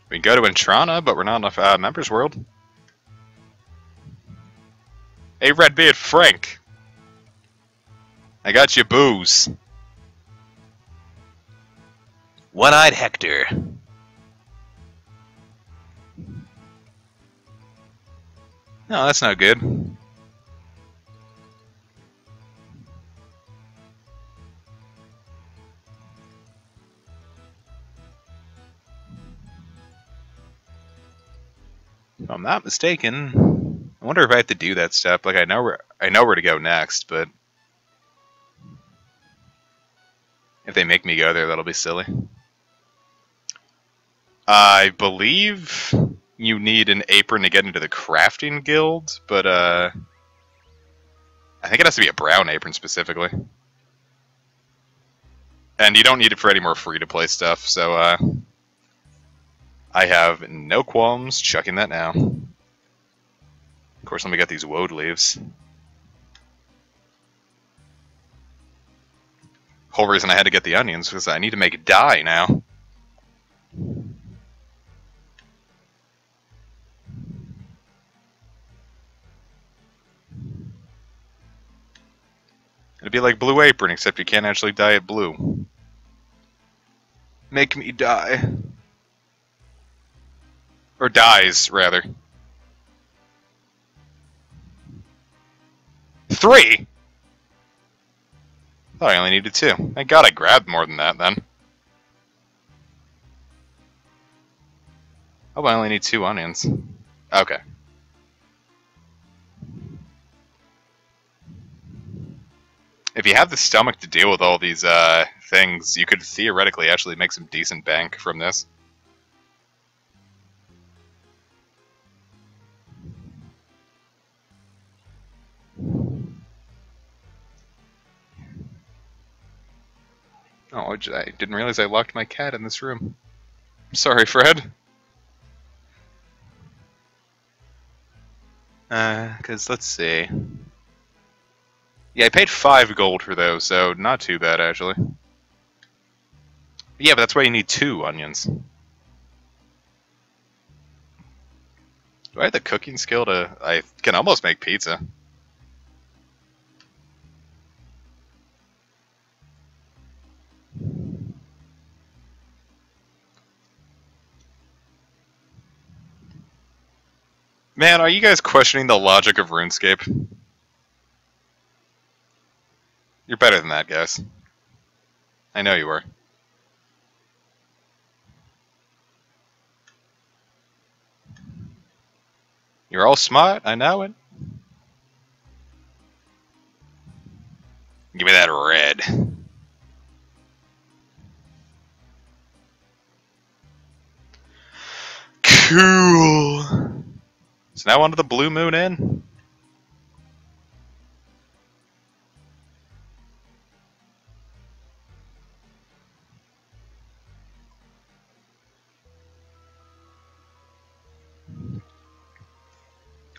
We can go to Intrana, but we're not enough Members World. Hey, Redbeard Frank. I got you booze. One-eyed Hector. No, that's not good. If I'm not mistaken, I wonder if I have to do that step. Like I know where to go next, but if they make me go there, that'll be silly. I believe you need an apron to get into the crafting guild, but I think it has to be a brown apron specifically. And you don't need it for any more free-to-play stuff, so I have no qualms chucking that now. Of course, let me get these woad leaves. Whole reason I had to get the onions was I need to make dye now. It'd be like Blue Apron, except you can't actually dye it blue. Make me die. Or dyes, rather. 3? Thought I only needed 2. Thank God I grabbed more than that, then. Oh, I only need 2 onions. Okay. If you have the stomach to deal with all these things, you could theoretically actually make some decent bank from this. Oh, I didn't realize I locked my cat in this room. I'm sorry, Fred. Because let's see. Yeah, I paid 5 gold for those, so not too bad, actually. Yeah, but that's why you need 2 onions. Do I have the cooking skill to... I can almost make pizza. Man, are you guys questioning the logic of Runescape? You're better than that, guys. I know you were. You're all smart, I know it. Give me that red. Cool. So now onto the Blue Moon Inn.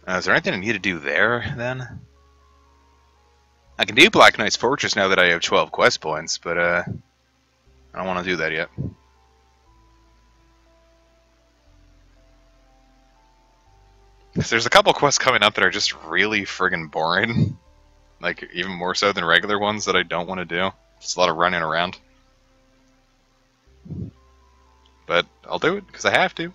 Is there anything I need to do there, then? I can do Black Knight's Fortress now that I have 12 quest points, but I don't want to do that yet. There's a couple quests coming up that are just really friggin' boring. Like, even more so than regular ones that I don't want to do. Just a lot of running around. But I'll do it, because I have to.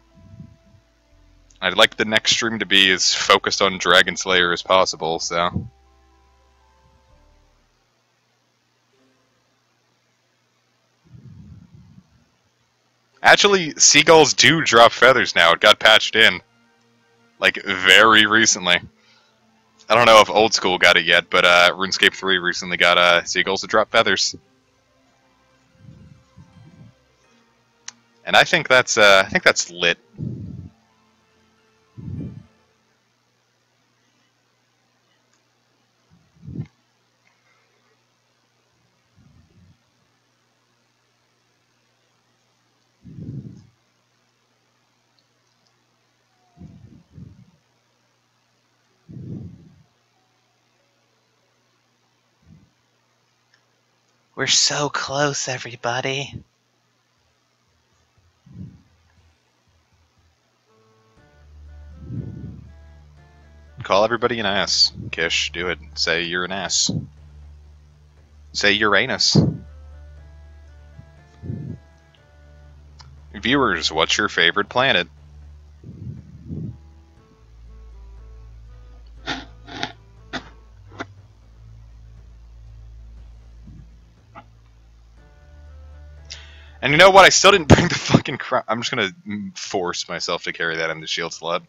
I'd like the next stream to be as focused on Dragon Slayer as possible, so... Actually, seagulls do drop feathers now. It got patched in. Like, very recently. I don't know if OldSchool got it yet, but RuneScape 3 recently got seagulls to drop feathers. And I think that's lit. We're so close, everybody. Call everybody an ass. Kish, do it. Say you're an ass. Say Uranus. Viewers, what's your favorite planet? And you know what? I still didn't bring the fucking crown. I'm just gonna force myself to carry that in the shield slot.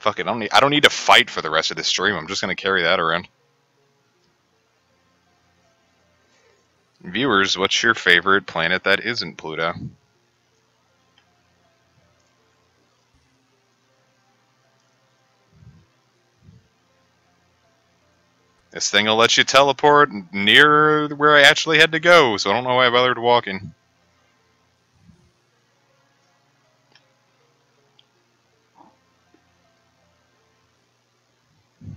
Fuck it, I don't need to fight for the rest of this stream. I'm just gonna carry that around. Viewers, what's your favorite planet that isn't Pluto? This thing will let you teleport near where I actually had to go, so I don't know why I bothered walking.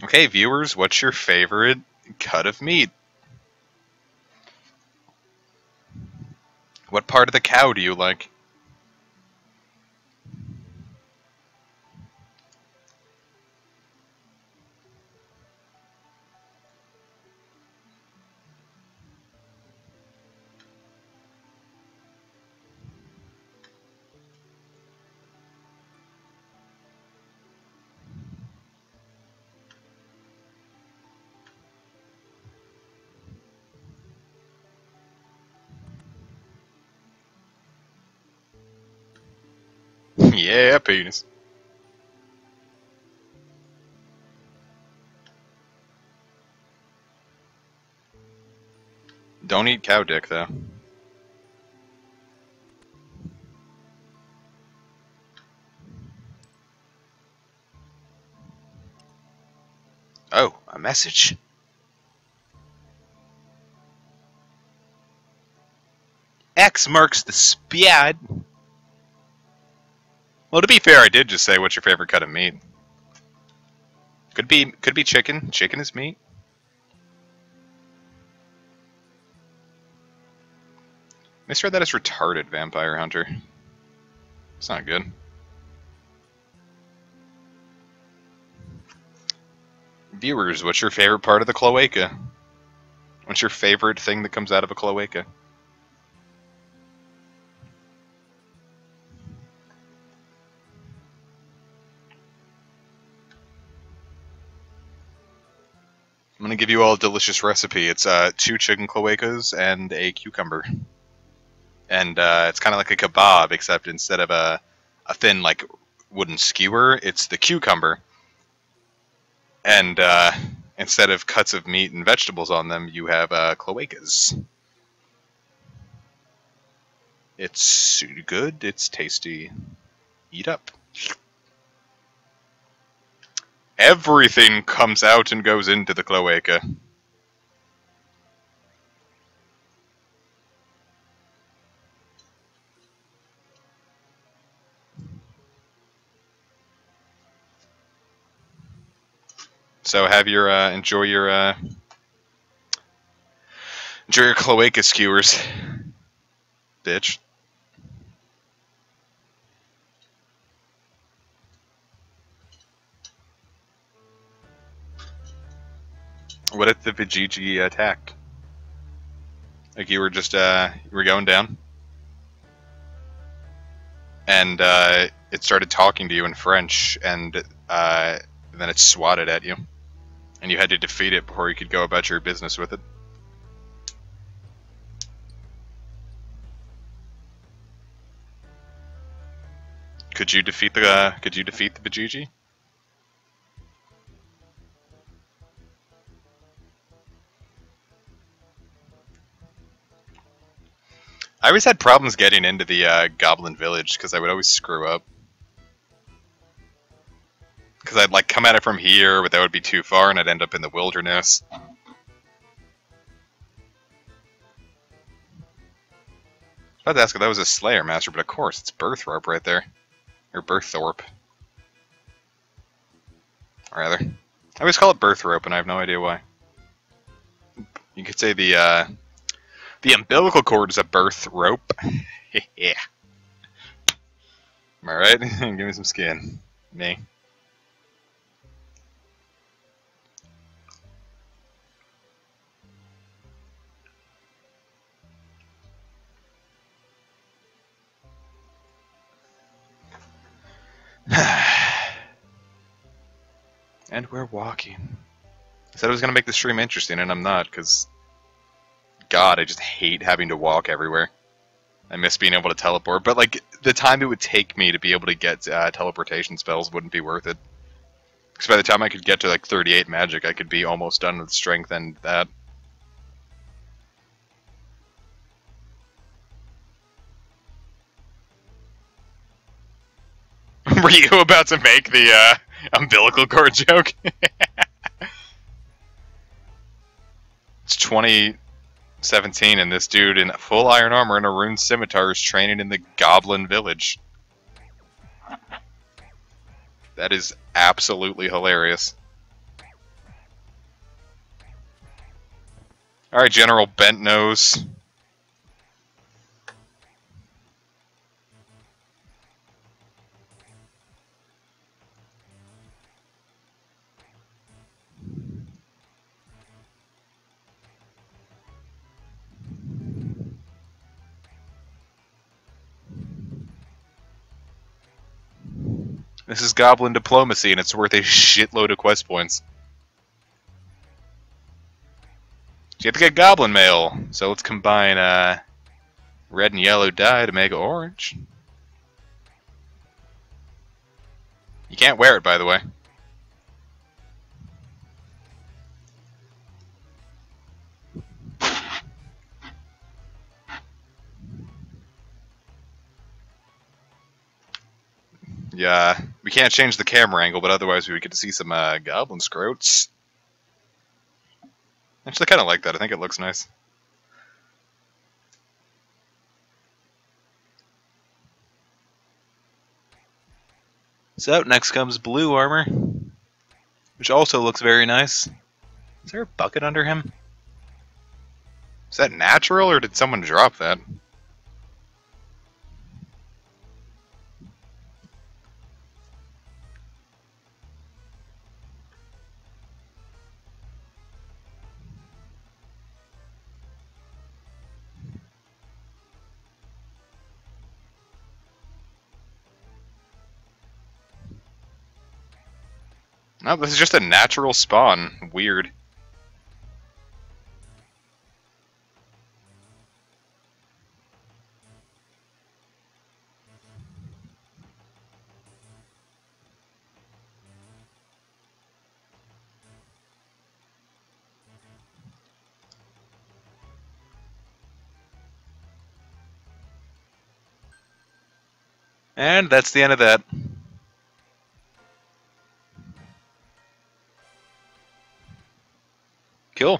Okay, viewers, what's your favorite cut of meat? What part of the cow do you like? Yeah, penis. Don't eat cow dick, though. Oh, a message. X marks the spot. Well, to be fair, I did just say what's your favorite cut of meat. Could be chicken. Chicken is meat. Misread that as retarded, Vampire Hunter. It's not good. Viewers, what's your favorite part of the cloaca? What's your favorite thing that comes out of a cloaca? I'm gonna give you all a delicious recipe. It's 2 chicken cloacas and a cucumber. And it's kind of like a kebab, except instead of a thin, like, wooden skewer, it's the cucumber. And instead of cuts of meat and vegetables on them, you have cloacas. It's good, it's tasty. Eat up. Everything comes out and goes into the cloaca. So have your enjoy your cloaca skewers, bitch. What if the Vijiji attacked? Like you were just you were going down, and it started talking to you in French, and then it swatted at you, and you had to defeat it before you could go about your business with it. Could you defeat the Vijiji? I always had problems getting into the Goblin Village because I would always screw up. Because I'd like come at it from here, but that would be too far, and I'd end up in the wilderness. I was about to ask if that was a Slayer Master, but of course, it's Birthrope right there. Or Birththorpe. Rather. I always call it Birthrope, and I have no idea why. You could say the umbilical cord is a birth rope. Yeah. Am I right? Give me some skin. Me. And we're walking. I said I was going to make the stream interesting, and I'm not, because... God, I just hate having to walk everywhere. I miss being able to teleport, but, like, the time it would take me to be able to get teleportation spells wouldn't be worth it. Because by the time I could get to like 38 magic, I could be almost done with strength and that. Were you about to make the umbilical cord joke? It's 2017 and this dude in full iron armor and a rune scimitar is training in the Goblin Village. That is absolutely hilarious. Alright, General Bent Nose. This is Goblin Diplomacy and it's worth a shitload of quest points. You have to get Goblin Mail, so let's combine red and yellow dye to make orange. You can't wear it, by the way. Yeah, we can't change the camera angle, but otherwise we would get to see some goblin scroats. Actually, I kind of like that. I think it looks nice. So, next comes blue armor, which also looks very nice. Is there a bucket under him? Is that natural, or did someone drop that? No, this is just a natural spawn. Weird. And that's the end of that. Cool.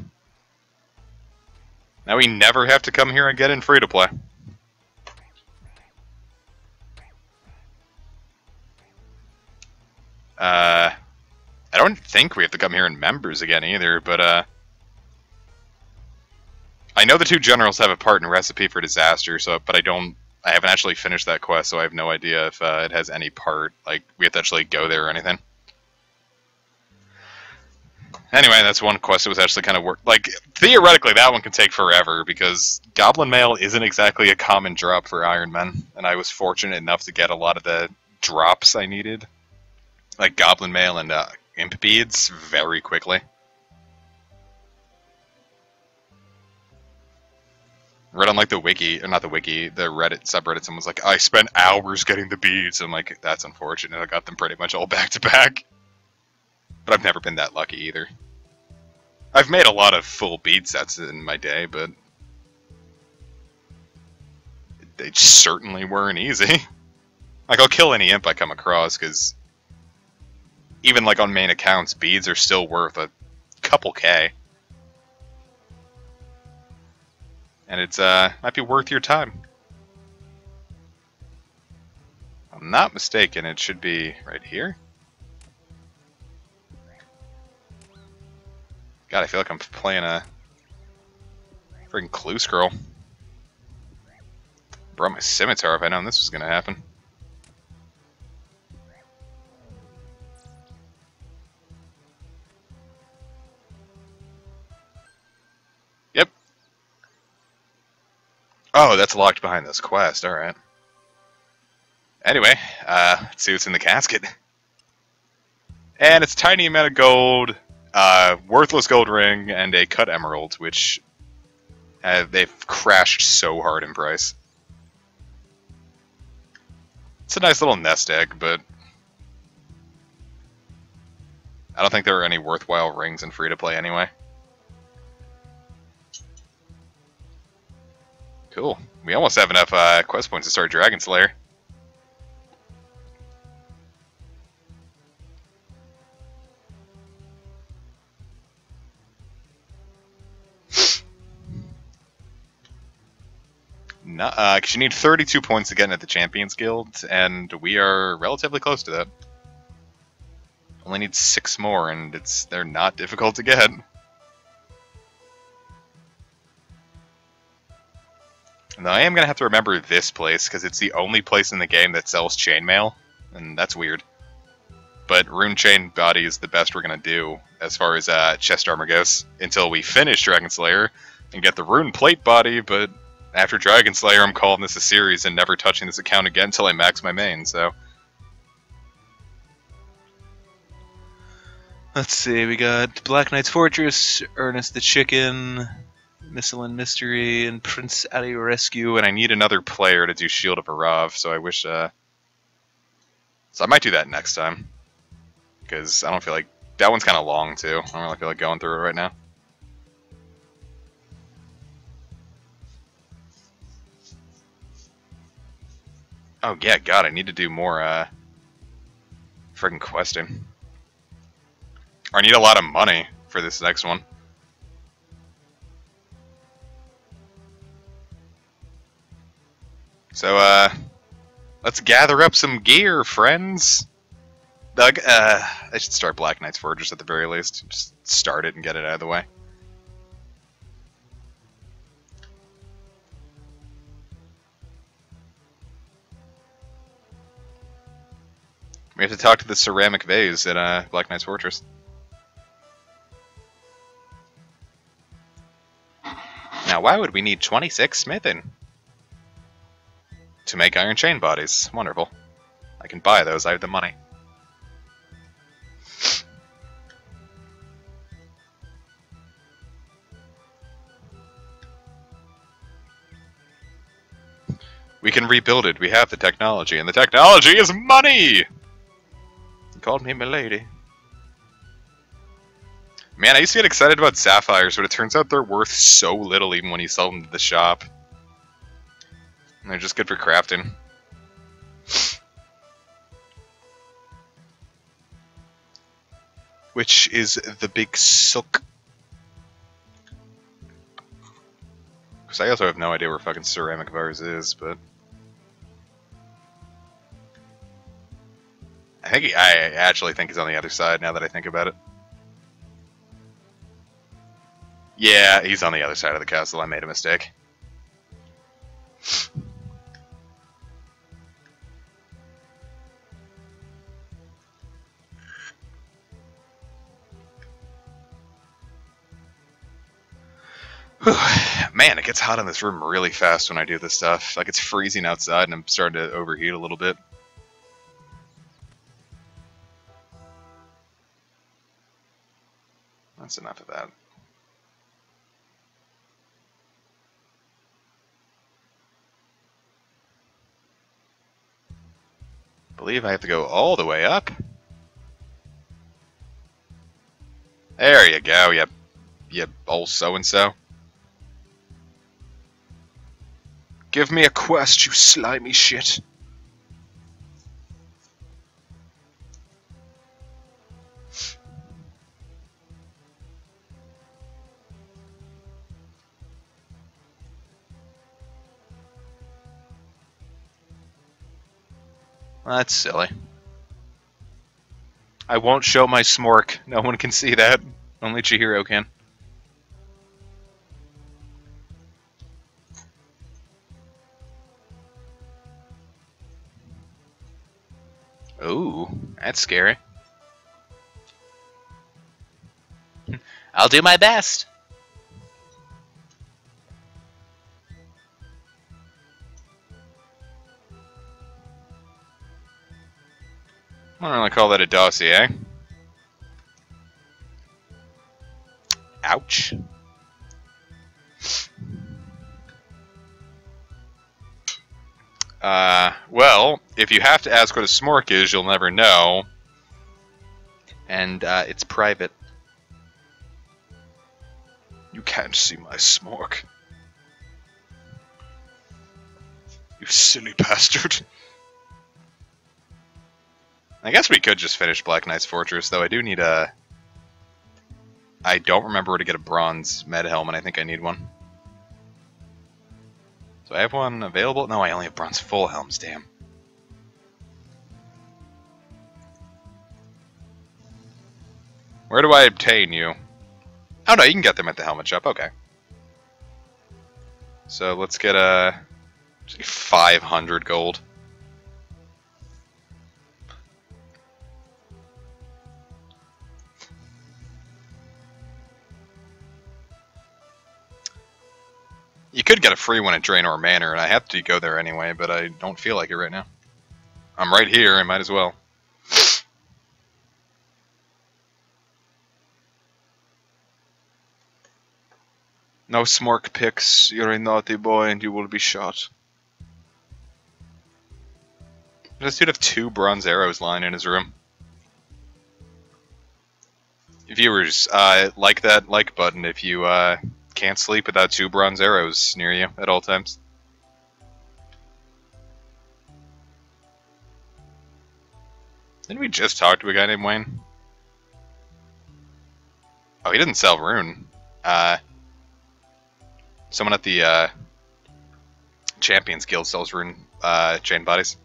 Now we never have to come here and get in free to play. I don't think we have to come here in members again either, but I know the two generals have a part in Recipe for Disaster, so but I haven't actually finished that quest, so I have no idea if it has any part, like we have to actually go there or anything. Anyway, that's one quest that was actually kind of work. Like, theoretically, that one can take forever, because Goblin Mail isn't exactly a common drop for Ironman, and I was fortunate enough to get a lot of the drops I needed, like Goblin Mail and Imp Beads, very quickly. Read on, like, the wiki, or not the wiki, the Reddit subreddit, someone's like, I spent hours getting the beads. I'm like, that's unfortunate, I got them pretty much all back to back. But I've never been that lucky either. I've made a lot of full bead sets in my day, but they certainly weren't easy. Like, I'll kill any imp I come across, because even like on main accounts, beads are still worth a couple K. And it's might be worth your time. If I'm not mistaken, it should be right here. God, I feel like I'm playing a freaking clue scroll. Brought my scimitar if I known this was gonna happen. Yep. Oh, that's locked behind this quest, alright. Anyway, let's see what's in the casket. And it's a tiny amount of gold, worthless gold ring, and a cut emerald, which they've crashed so hard in price. It's a nice little nest egg, but I don't think there are any worthwhile rings in free-to-play anyway. Cool. We almost have enough quest points to start Dragon Slayer. Because you need 32 points to get into the Champions Guild, and we are relatively close to that. Only need 6 more, and they're not difficult to get. Now, I am going to have to remember this place, because it's the only place in the game that sells chainmail, and that's weird. But Rune Chain Body is the best we're going to do as far as chest armor goes, until we finish Dragon Slayer and get the Rune Plate Body, but after Dragon Slayer I'm calling this a series and never touching this account again until I max my main, so... Let's see, we got Black Knight's Fortress, Ernest the Chicken, Missilin Mystery, and Prince Ali Rescue, and I need another player to do Shield of Arav, so I wish, So I might do that next time. Because I don't feel like... That one's kind of long, too. I don't really feel like going through it right now. Oh, yeah, God, I need to do more, friggin' questing. I need a lot of money for this next one. So, let's gather up some gear, friends. Doug, I should start Black Knight's Fortress at the very least. Just start it and get it out of the way. We have to talk to the ceramic vase at Black Knight's Fortress. Now, why would we need 26 smithing? To make iron chain bodies. Wonderful. I can buy those, I have the money. We can rebuild it, we have the technology, and the technology is money! You called me milady. Man, I used to get excited about sapphires, but it turns out they're worth so little even when you sell them to the shop. And they're just good for crafting. Which is the big suck. Because I also have no idea where fucking ceramic vase is, but... I actually think he's on the other side now that I think about it. Yeah, he's on the other side of the castle. I made a mistake. Man, it gets hot in this room really fast when I do this stuff. Like, it's freezing outside and I'm starting to overheat a little bit. That's enough of that. I believe I have to go all the way up. There you go, you old so-and-so. Give me a quest, you slimy shit. That's silly. I won't show my smork. No one can see that. Only Chihiro can. Ooh, that's scary. I'll do my best. I don't really call that a dossier. Ouch. Well, if you have to ask what a smork is, you'll never know. and it's private. You can't see my smoke. You silly bastard. I guess we could just finish Black Knight's Fortress, though I do need a... I don't remember where to get a bronze med helm, and I think I need one. Do I have one available? No, I only have bronze full helms, damn. Where do I obtain you? Oh no, you can get them at the helmet shop, okay. So let's get a 500 gold. You could get a free one at Draenor Manor, and I have to go there anyway, but I don't feel like it right now. I'm right here, I might as well. No smork picks, you're a naughty boy and you will be shot. This dude have 2 bronze arrows lying in his room. Viewers, like that like button if you can't sleep without 2 bronze arrows near you at all times. Didn't we just talk to a guy named Wayne? Oh, he didn't sell rune. Someone at the Champions Guild sells rune chain bodies.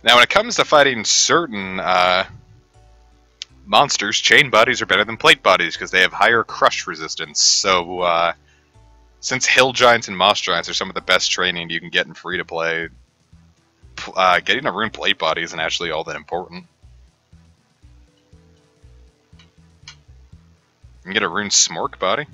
Now, when it comes to fighting certain monsters, chain bodies are better than plate bodies because they have higher crush resistance. So, since hill giants and moss giants are some of the best training you can get in free to play, getting a rune plate body isn't actually all that important. You can get a rune smork body.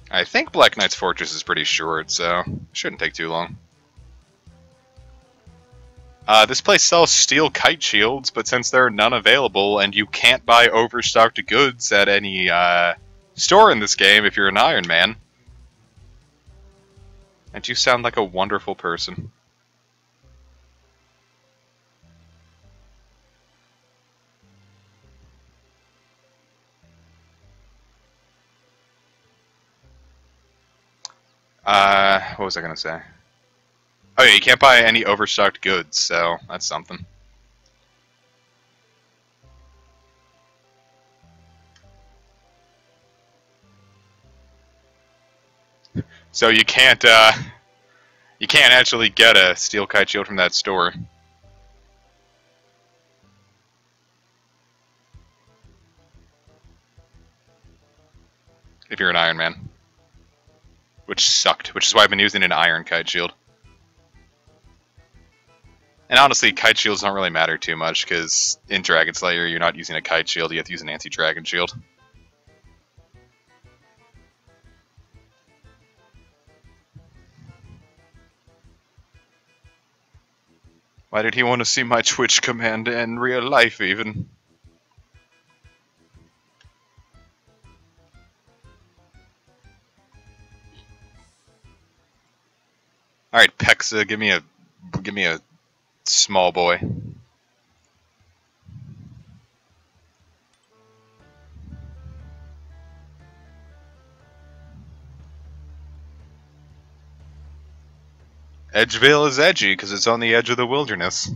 I think Black Knight's Fortress is pretty short, so it shouldn't take too long. This place sells steel kite shields, but since there are none available and you can't buy overstocked goods at any store in this game if you're an Ironman, and you sound like a wonderful person. What was I gonna say? Oh yeah, you can't buy any overstocked goods, so that's something. So you can't actually get a steel kite shield from that store. If you're an Iron Man. Which sucked, which is why I've been using an iron kite shield. And honestly, kite shields don't really matter too much, because in Dragon Slayer, you're not using a kite shield, you have to use an anti-dragon shield. Why did he want to see my Twitch command in real life, even? Alright, Pexa, give me a small boy. Edgevale is edgy because it's on the edge of the wilderness.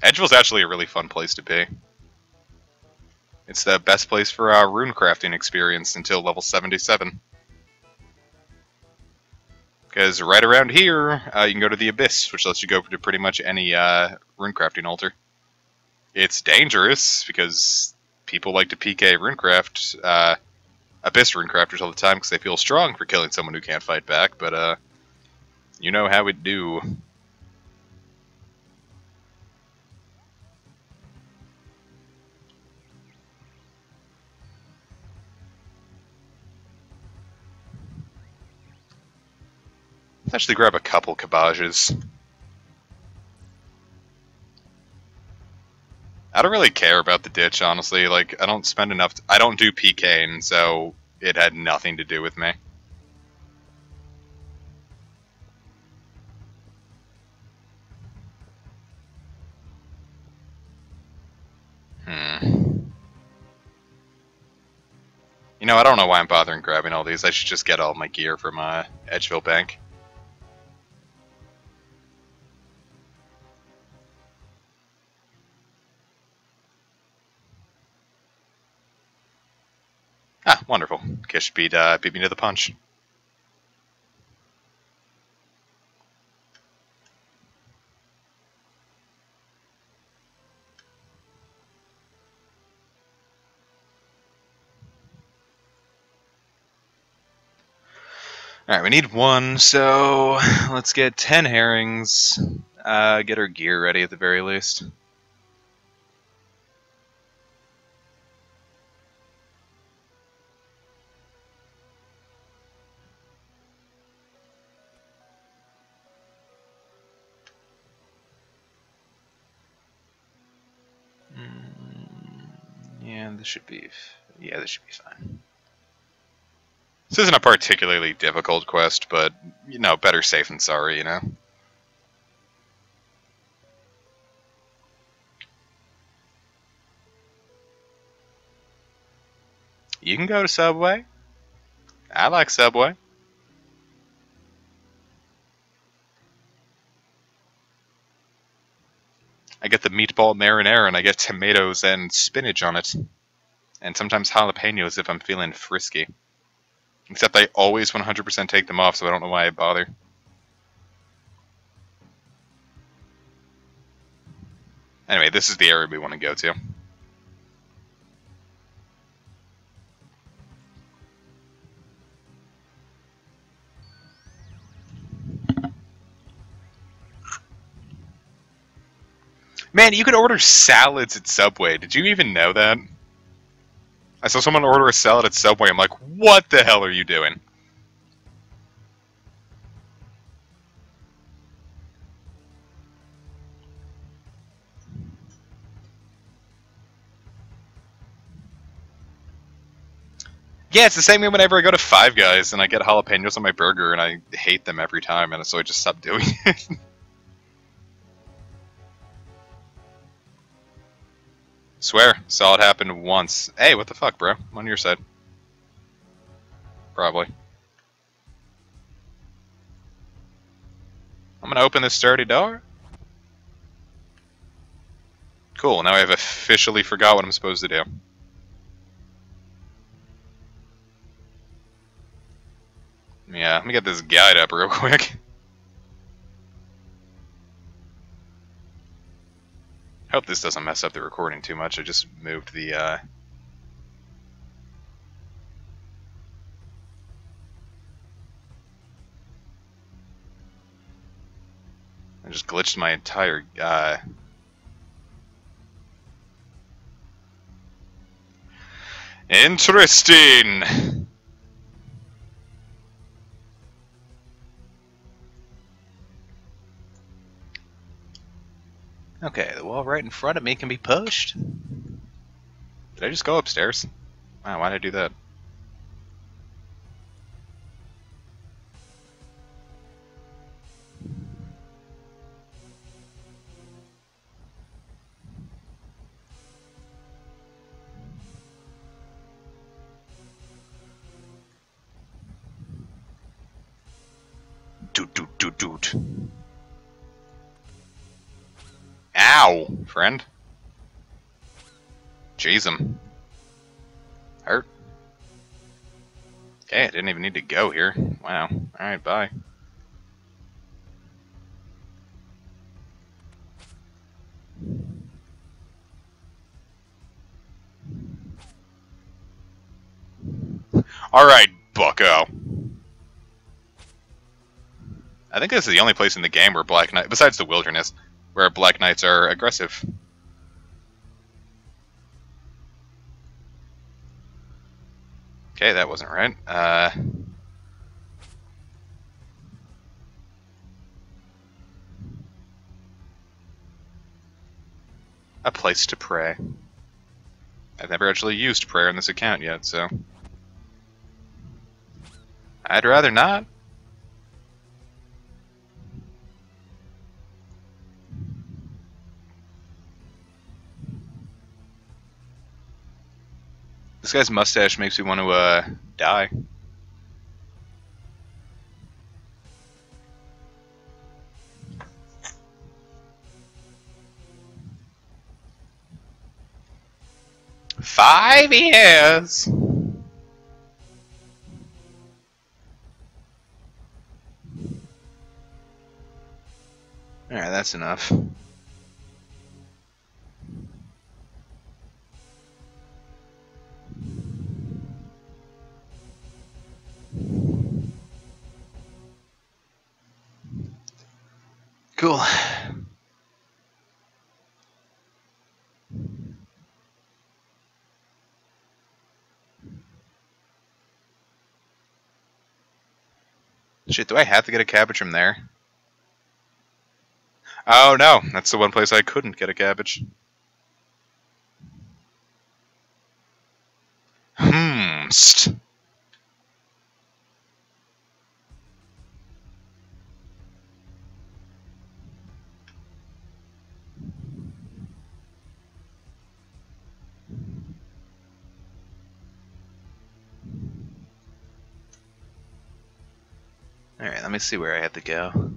Edgevale's actually a really fun place to be. It's the best place for rune crafting experience until level 77. Because right around here, you can go to the Abyss, which lets you go to pretty much any runecrafting altar. It's dangerous, because people like to PK runecraft, Abyss runecrafters all the time, because they feel strong for killing someone who can't fight back, but you know how it do. Let's actually grab a couple cabages. I don't really care about the ditch, honestly. Like, I don't spend enough... I don't do PKing, so it had nothing to do with me. You know, I don't know why I'm bothering grabbing all these. I should just get all my gear from Edgeville Bank. Ah, wonderful. Kish beat me to the punch. Alright, we need 1, so let's get 10 herrings. Get our gear ready at the very least. Yeah, this should be fine. This isn't a particularly difficult quest, but, you know, better safe than sorry, you know? You can go to Subway. I like Subway. I get the meatball marinara and I get tomatoes and spinach on it. And sometimes jalapenos if I'm feeling frisky. Except I always 100% take them off, so I don't know why I bother. Anyway, this is the area we want to go to. Man, you could order salads at Subway. Did you even know that? I saw someone order a salad at Subway. I'm like, what the hell are you doing? Yeah, it's the same way whenever I go to Five Guys and I get jalapenos on my burger and I hate them every time, and so I just stopped doing it. Swear, saw it happen once. Hey, what the fuck, bro? I'm on your side. Probably. I'm gonna open this sturdy door. Cool, now I've officially forgot what I'm supposed to do. Yeah, let me get this guide up real quick. Hope this doesn't mess up the recording too much. I just moved the, I just glitched my entire, Interesting! Okay, the wall right in front of me can be pushed. Did I just go upstairs? Wow, why did I do that? Doot. Ow, friend. Jeez, him. Hurt. Okay, I didn't even need to go here. Wow. Alright, bye. Alright, bucko. I think this is the only place in the game where Black Knight, besides the Wilderness, where Black Knights are aggressive. Okay, that wasn't right. A place to pray. I've never actually used prayer in this account yet, so... I'd rather not. This guy's mustache makes me want to, die. "5 years!" Alright, that's enough. Cool. Shit, do I have to get a cabbage from there? Oh no, that's the one place I couldn't get a cabbage. St. Alright, let me see where I have to go.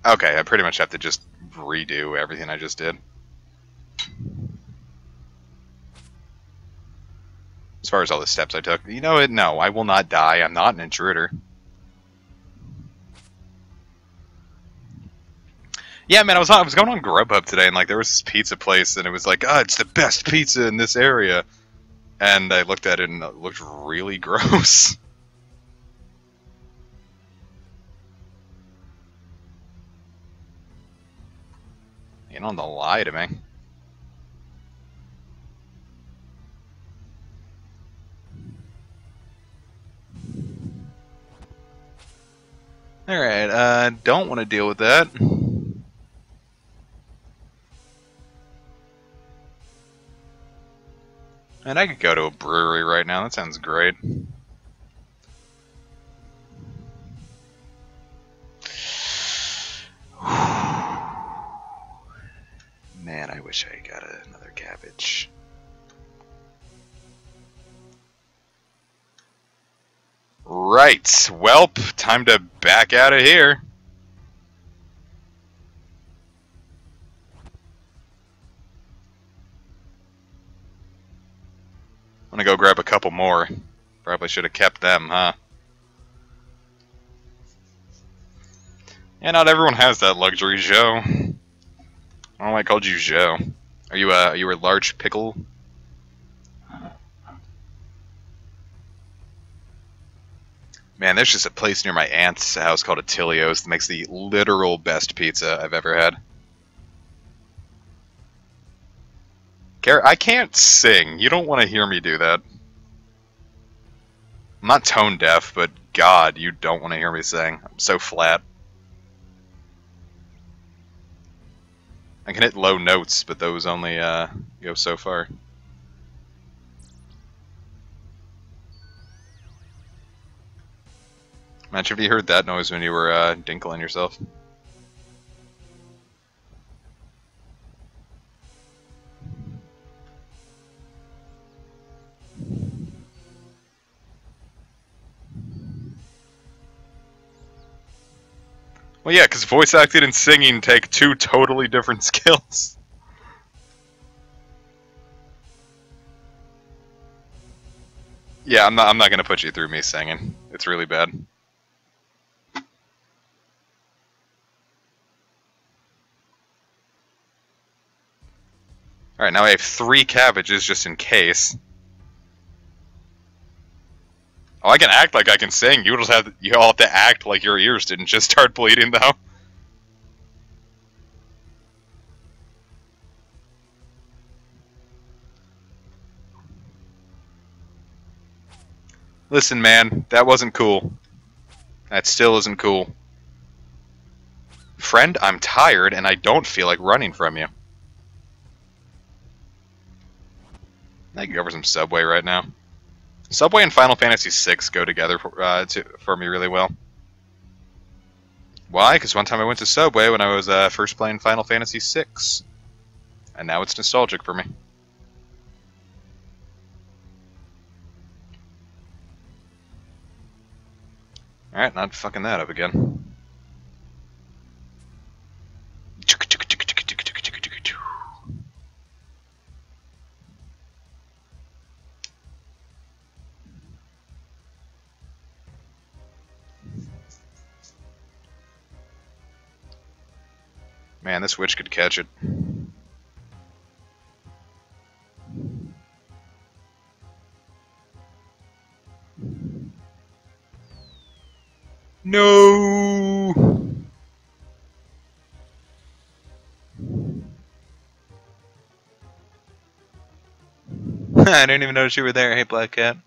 Okay, I pretty much have to just redo everything I just did. As far as all the steps I took. You know what? No, I will not die. I'm not an intruder. Yeah, man, I was going on Grubhub today, and like there was this pizza place, and it was like, it's the best pizza in this area. And I looked at it, and it looked really gross. You don't lie to me. Alright, don't want to deal with that. And I could go to a brewery right now, that sounds great. Man, I wish I got another cabbage. Right, welp, time to back out of here. I'm gonna go grab a couple more. Probably should have kept them, huh? Yeah, not everyone has that luxury, Joe. I don't know why I called you Joe. Are you a large pickle? Man, there's just a place near my aunt's house called Attilio's that makes the literal best pizza I've ever had. I can't sing. You don't want to hear me do that. I'm not tone deaf, but God, you don't want to hear me sing. I'm so flat. I can hit low notes, but those only go so far. Imagine if you heard that noise when you were dinkling yourself. Well, yeah, because voice acting and singing take two totally different skills. Yeah, I'm not gonna put you through me singing. It's really bad. Alright, now I have 3 cabbages just in case. Oh, I can act like I can sing. You all have to act like your ears didn't just start bleeding, though. Listen, man, that wasn't cool. That still isn't cool. Friend, I'm tired and I don't feel like running from you. I can go for some Subway right now. Subway and Final Fantasy VI go together for me really well. Why? Because one time I went to Subway when I was first playing Final Fantasy VI. And now it's nostalgic for me. Alright, not fucking that up again. Man, this witch could catch it. No! I didn't even notice you were there. Hey, Black Cat.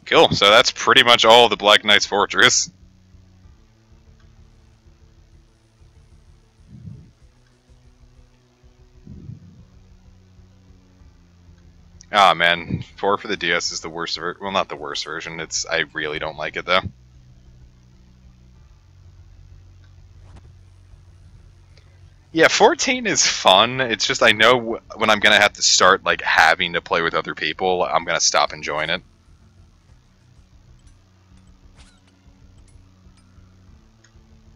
Cool, so that's pretty much all of the Black Knight's Fortress. Ah, man, 4 for the DS is the worst well, not the worst version. I really don't like it though. Yeah, 14 is fun. It's just I know when I'm gonna have to start like having to play with other people, I'm gonna stop enjoying it.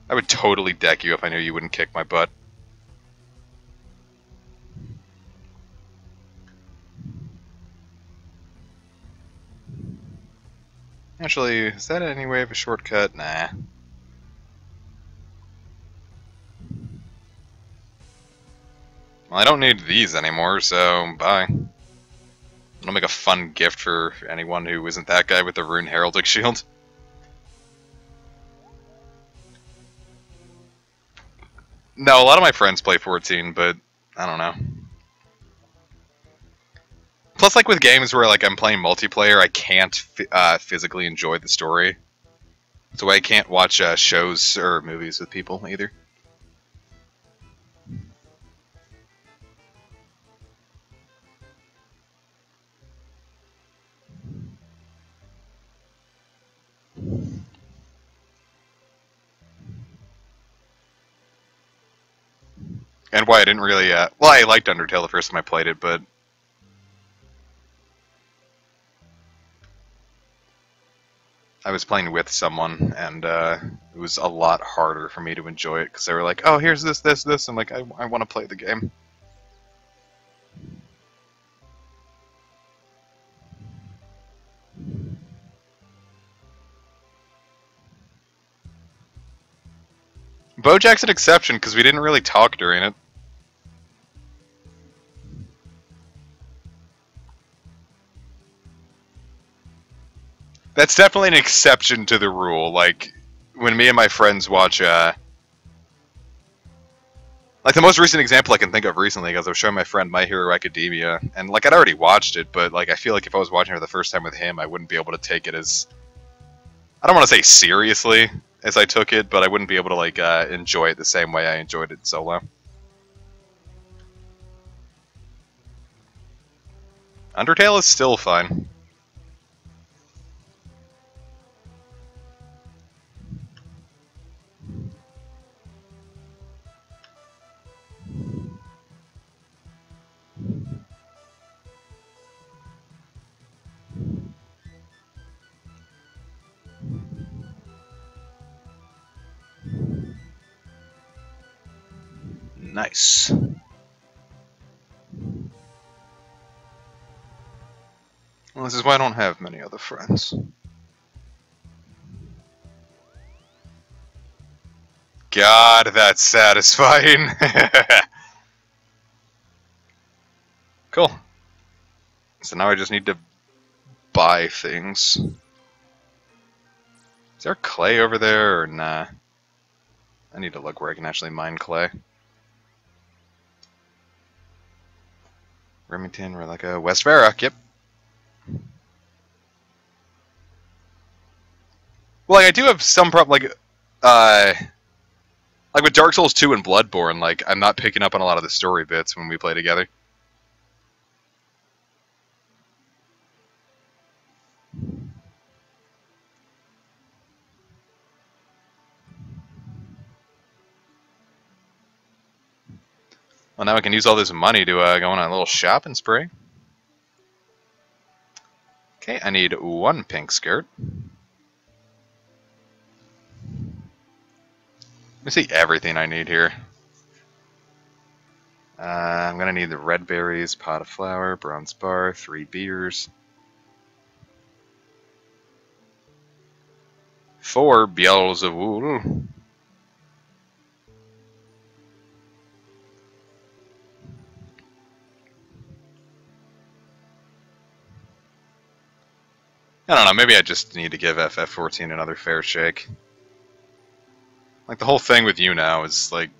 I would totally deck you if I knew you wouldn't kick my butt. Actually, is that any way of a shortcut? Nah. Well, I don't need these anymore, so bye. I'll make a fun gift for anyone who isn't that guy with the Rune Heraldic Shield. No, a lot of my friends play 14, but I don't know. Plus, like with games where like I'm playing multiplayer, I can't physically enjoy the story. So I can't watch shows or movies with people either. And why I didn't really, well, I liked Undertale the first time I played it, but I was playing with someone, and it was a lot harder for me to enjoy it, because they were like, oh, here's this, this, this. I'm like, I want to play the game. BoJack's an exception, because we didn't really talk during it. That's definitely an exception to the rule. Like, when me and my friends watch, like, the most recent example I can think of recently, because I was showing my friend My Hero Academia, and, like, I'd already watched it, but, like, I feel like if I was watching it for the first time with him, I wouldn't be able to take it as... I don't want to say seriously as I took it, but I wouldn't be able to, like, enjoy it the same way I enjoyed it solo. Undertale is still fun. Nice. Well, this is why I don't have many other friends. God, that's satisfying. Cool. So now I just need to buy things. Is there clay over there or nah? I need to look where I can actually mine clay. Remington, Relica, West Varrock, yep. Well, like, I do have some problem, like with Dark Souls 2 and Bloodborne, like, I'm not picking up on a lot of the story bits when we play together. Well, now I can use all this money to go on a little shopping spree. Okay, I need 1 pink skirt. Let me see everything I need here. I'm gonna need the red berries, pot of flour, bronze bar, 3 beers, 4 bales of wool. I don't know, maybe I just need to give FF14 another fair shake. Like, the whole thing with you now is like,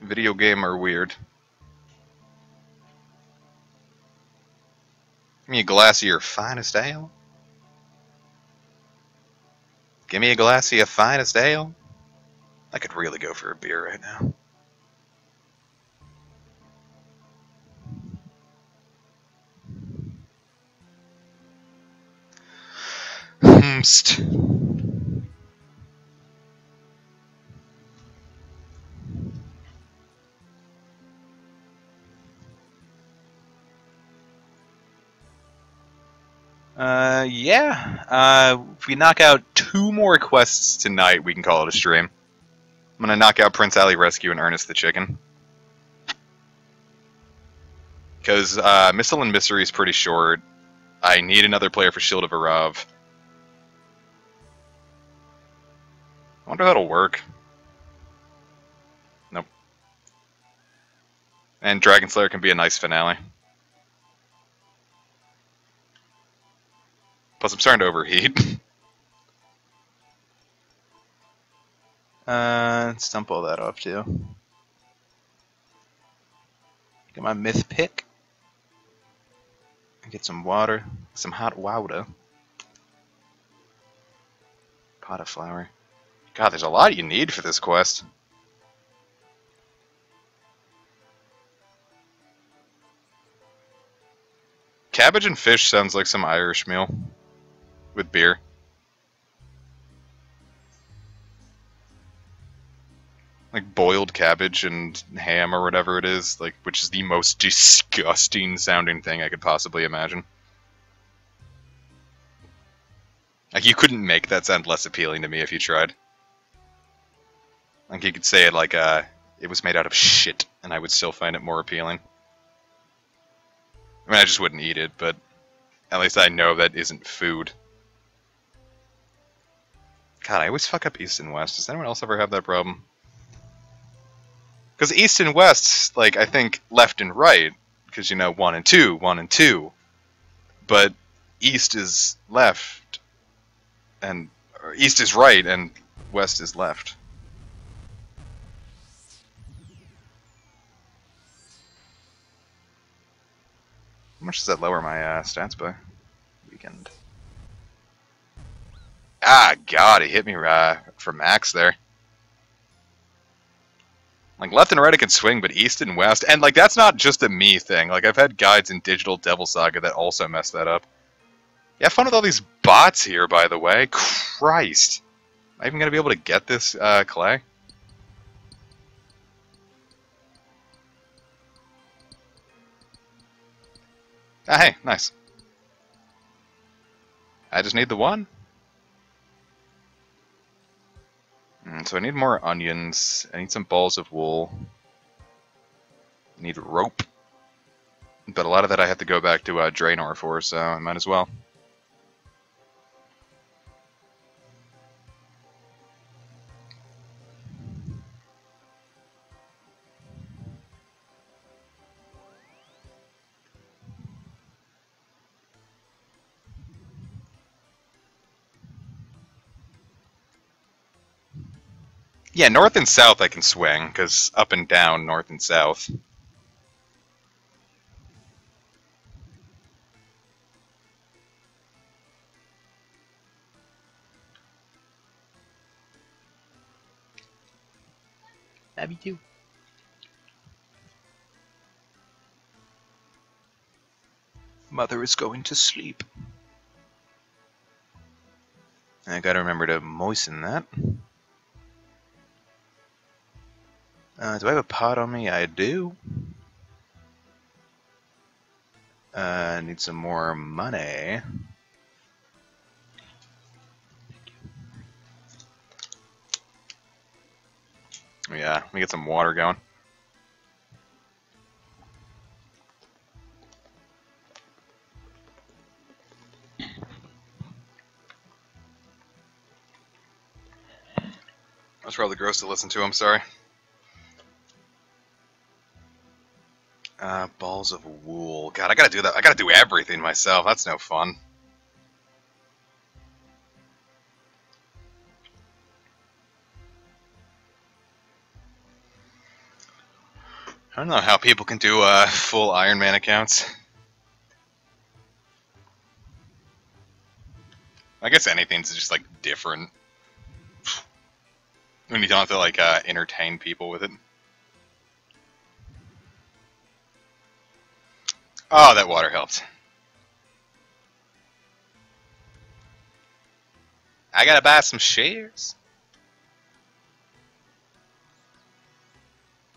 video game are weird. Give me a glass of your finest ale. Give me a glass of your finest ale. I could really go for a beer right now. Hmst. Yeah. If we knock out 2 more quests tonight, we can call it a stream. I'm gonna knock out Prince Ali Rescue and Ernest the Chicken. Because Missile and Mystery is pretty short. I need another player for Shield of Arav. I wonder if that'll work. Nope. And Dragon Slayer can be a nice finale. Plus, I'm starting to overheat. Let's dump all that off too. Get my myth pick. Get some water, some hot water. Pot of flour. God, there's a lot you need for this quest. Cabbage and fish sounds like some Irish meal. With beer. Like boiled cabbage and ham or whatever it is, like, which is the most disgusting sounding thing I could possibly imagine. Like, you couldn't make that sound less appealing to me if you tried. Like, you could say it like, it was made out of shit, and I would still find it more appealing. I mean, I just wouldn't eat it, but at least I know that isn't food. God, I always fuck up East and West. Does anyone else ever have that problem? Because East and West, like, I think left and right, because, you know, 1 and 2, 1 and 2. But East is left, and or East is right, and West is left. How much does that lower my stats by? Weekend. Ah, God, he hit me for max there. Like, left and right I can swing, but east and west... And, like, that's not just a me thing. Like, I've had guides in Digital Devil Saga that also mess that up. Yeah, have fun with all these bots here, by the way. Christ. Am I even going to be able to get this clay? Ah, hey, nice. I just need the 1. So I need more onions. I need some balls of wool. I need rope. But a lot of that I have to go back to Draenor for, so I might as well. Yeah, north and south I can swing, because up and down, north and south. Love you too. Mother is going to sleep. I gotta remember to moisten that. Do I have a pot on me? I do. I need some more money. Yeah, let me get some water going. That's probably gross to listen to, I'm sorry. Balls of wool. God, I gotta do that. I gotta do everything myself. That's no fun. I don't know how people can do full Ironman accounts. I guess anything's just like different when you don't have to like entertain people with it. Oh, that water helped. I gotta buy some shares.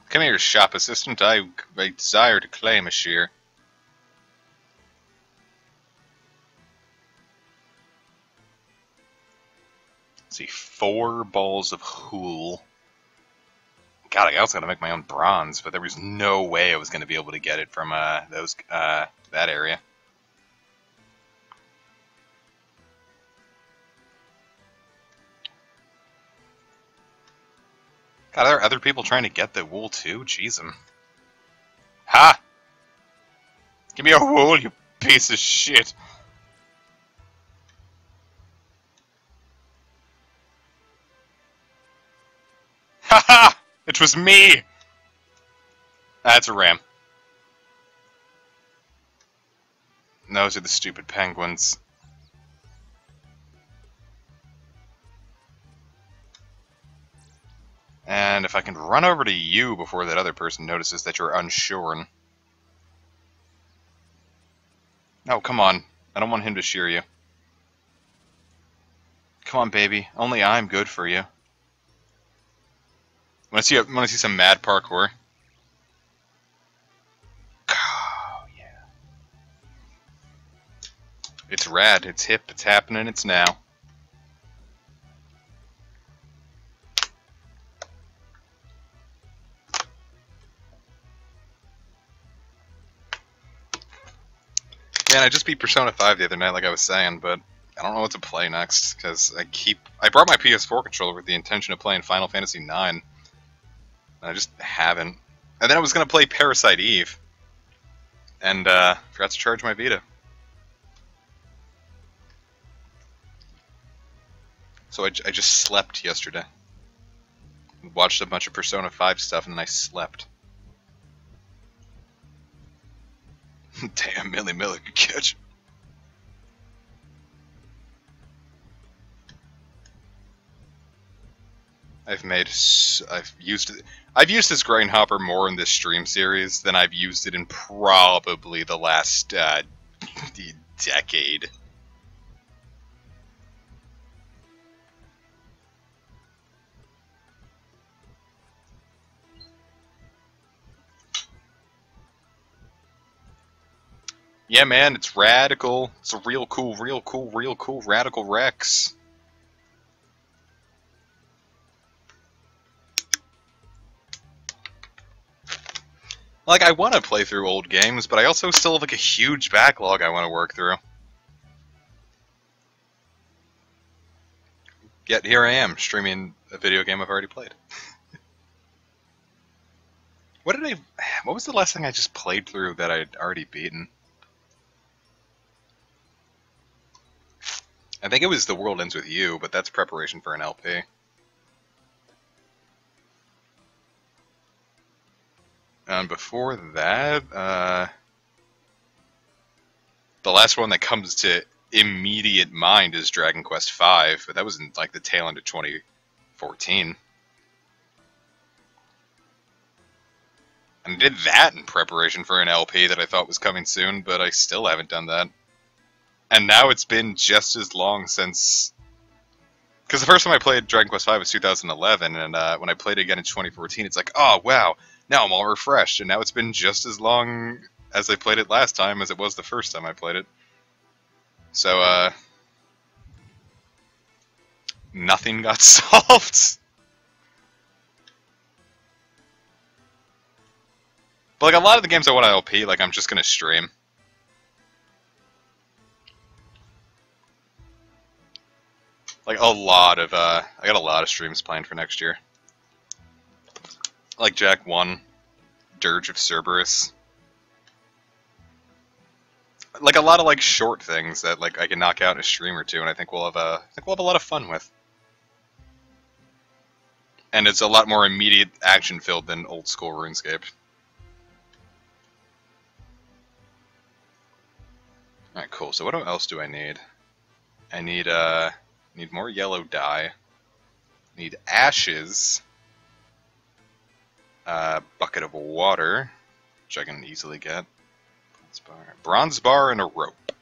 Come here, shop assistant. I desire to claim a share. Let's see, 4 balls of hool. God, I also gotta make my own bronze, but there was no way I was gonna be able to get it from that area. God, are there other people trying to get the wool too? Jeez, Ha! Give me a wool, you piece of shit! Ha ha! It was me! That's a ram. Those are the stupid penguins. And if I can run over to you before that other person notices that you're unshorn. No, come on. I don't want him to shear you. Come on, baby. Only I'm good for you. Want to see some mad parkour? Oh, yeah. It's rad. It's hip. It's happening. It's now. Man, I just beat Persona 5 the other night, like I was saying, but I don't know what to play next, because I brought my PS4 controller with the intention of playing Final Fantasy 9, and I just haven't. And then I was going to play Parasite Eve, and forgot to charge my Vita. So I just slept yesterday. Watched a bunch of Persona 5 stuff, and then I slept. Damn, Millie Miller could catch. I've used this grain hopper more in this stream series than I've used it in probably the last decade. Yeah, man, it's radical. It's a real cool Radical Rex. Like, I want to play through old games, but I also still have like a huge backlog I want to work through. Yet here I am, streaming a video game I've already played. What was the last thing I just played through that I'd already beaten? I think it was The World Ends With You, but that's preparation for an LP. And before that, the last one that comes to immediate mind is Dragon Quest V, but that was in like the tail end of 2014. And did that in preparation for an LP that I thought was coming soon, but I still haven't done that. And now it's been just as long since... Because the first time I played Dragon Quest V was 2011, and when I played it again in 2014, it's like, oh, wow, now I'm all refreshed. And now it's been just as long as I played it last time as it was the first time I played it. So, nothing got solved. But, like, a lot of the games I want to LP, like, I'm just going to stream. Like, a lot of, I got a lot of streams planned for next year. Like Jack 1, Dirge of Cerberus. Like, a lot of, like, short things that, like, I can knock out in a stream or two, and I think we'll have a lot of fun with. And it's a lot more immediate action-filled than old-school Runescape. Alright, cool. So what else do I need? I need more yellow dye. Need ashes. Bucket of water, which I can easily get. Bronze bar and a rope.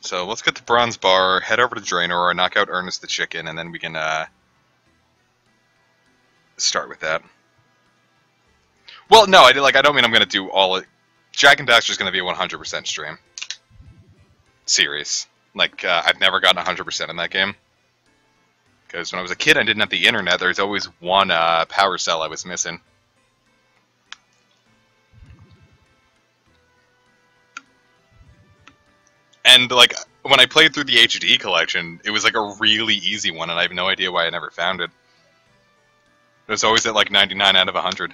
So let's get the bronze bar, head over to Draenor, knock out Ernest the chicken, and then we can start with that. Well, no, I don't mean I'm gonna do all it. Jak and Daxter's gonna be a 100% stream. Serious. Like, I've never gotten 100% in that game. Because when I was a kid, I didn't have the internet. There's always one power cell I was missing. And, like, when I played through the HD collection, it was, like, a really easy one, and I have no idea why I never found it. It was always at, like, 99 out of 100.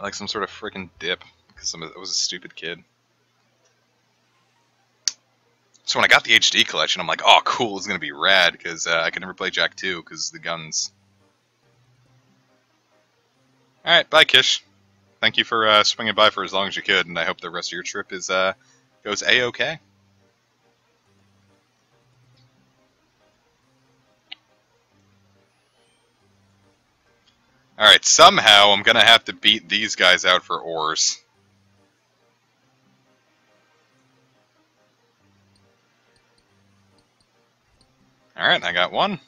Like some sort of freaking dip, because I was a stupid kid. So when I got the HD collection, I'm like, oh, cool, it's going to be rad, because I can never play Jak 2, because the guns. Alright, bye, Kish. Thank you for swinging by for as long as you could, and I hope the rest of your trip is goes A-okay. Alright, somehow I'm going to have to beat these guys out for ores. Alright, I got one.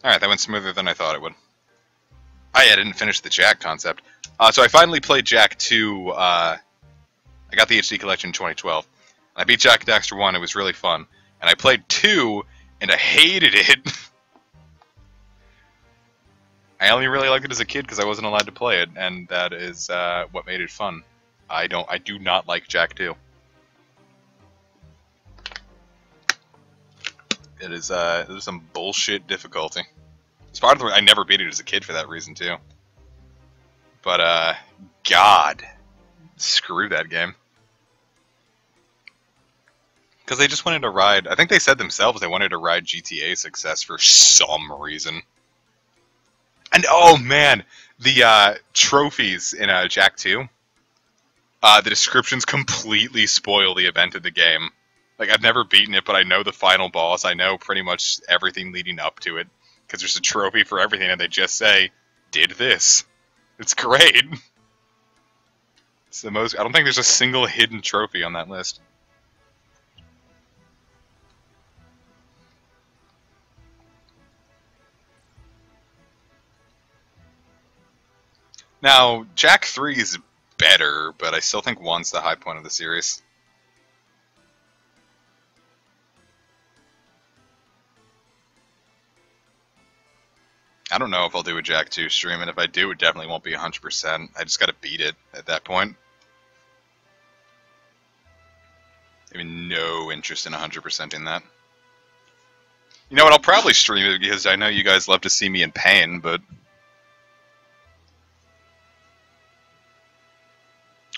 Alright, that went smoother than I thought it would. Oh yeah, I didn't finish the Jak concept. So I finally played Jak 2, I got the HD collection in 2012. I beat Jak and Daxter 1, it was really fun. And I played 2, and I hated it. I only really liked it as a kid because I wasn't allowed to play it, and that is what made it fun. I do not like Jak 2. It is some bullshit difficulty. It's part of the reason I never beat it as a kid for that reason too. But God, screw that game. Because they just wanted to ride. I think they said themselves they wanted to ride GTA success for some reason. And oh man, the trophies in Jak 2. The descriptions completely spoil the event of the game. Like, I've never beaten it, but I know the final boss. I know pretty much everything leading up to it. Because there's a trophy for everything, and they just say, did this. It's great. It's the most... I don't think there's a single hidden trophy on that list. Now, Jak 3 is better, but I still think 1's the high point of the series. I don't know if I'll do a Jak 2 stream, and if I do, it definitely won't be 100%. I just gotta beat it at that point. I mean, no interest in 100%ing that. You know what, I'll probably stream it because I know you guys love to see me in pain, but...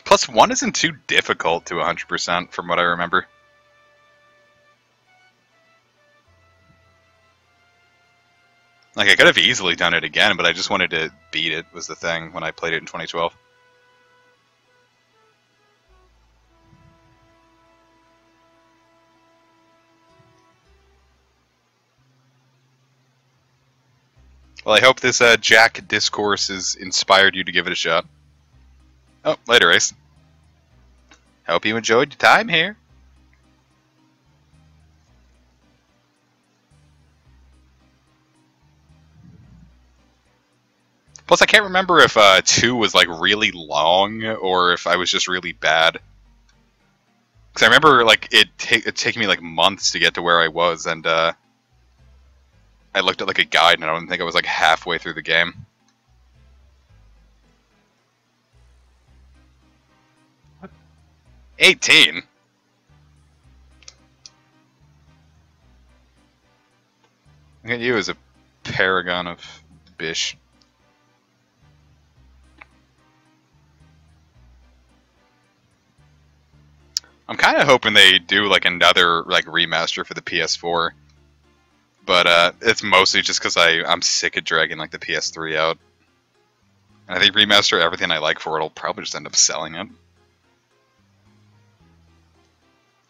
Plus, 1 isn't too difficult to 100% from what I remember. Like, I could have easily done it again, but I just wanted to beat it, was the thing, when I played it in 2012. Well, I hope this Jack discourse has inspired you to give it a shot. Oh, later, Ace. Hope you enjoyed your time here. Plus, I can't remember if 2 was like really long or if I was just really bad. Because I remember like it taking me like months to get to where I was, and I looked at like a guide and I don't think I was like halfway through the game. What? 18? Look at you as a paragon of bish. I'm kind of hoping they do like another like remaster for the PS4, but it's mostly just because I'm sick of dragging like the PS3 out. And I think remaster everything I like for it'll probably just end up selling it.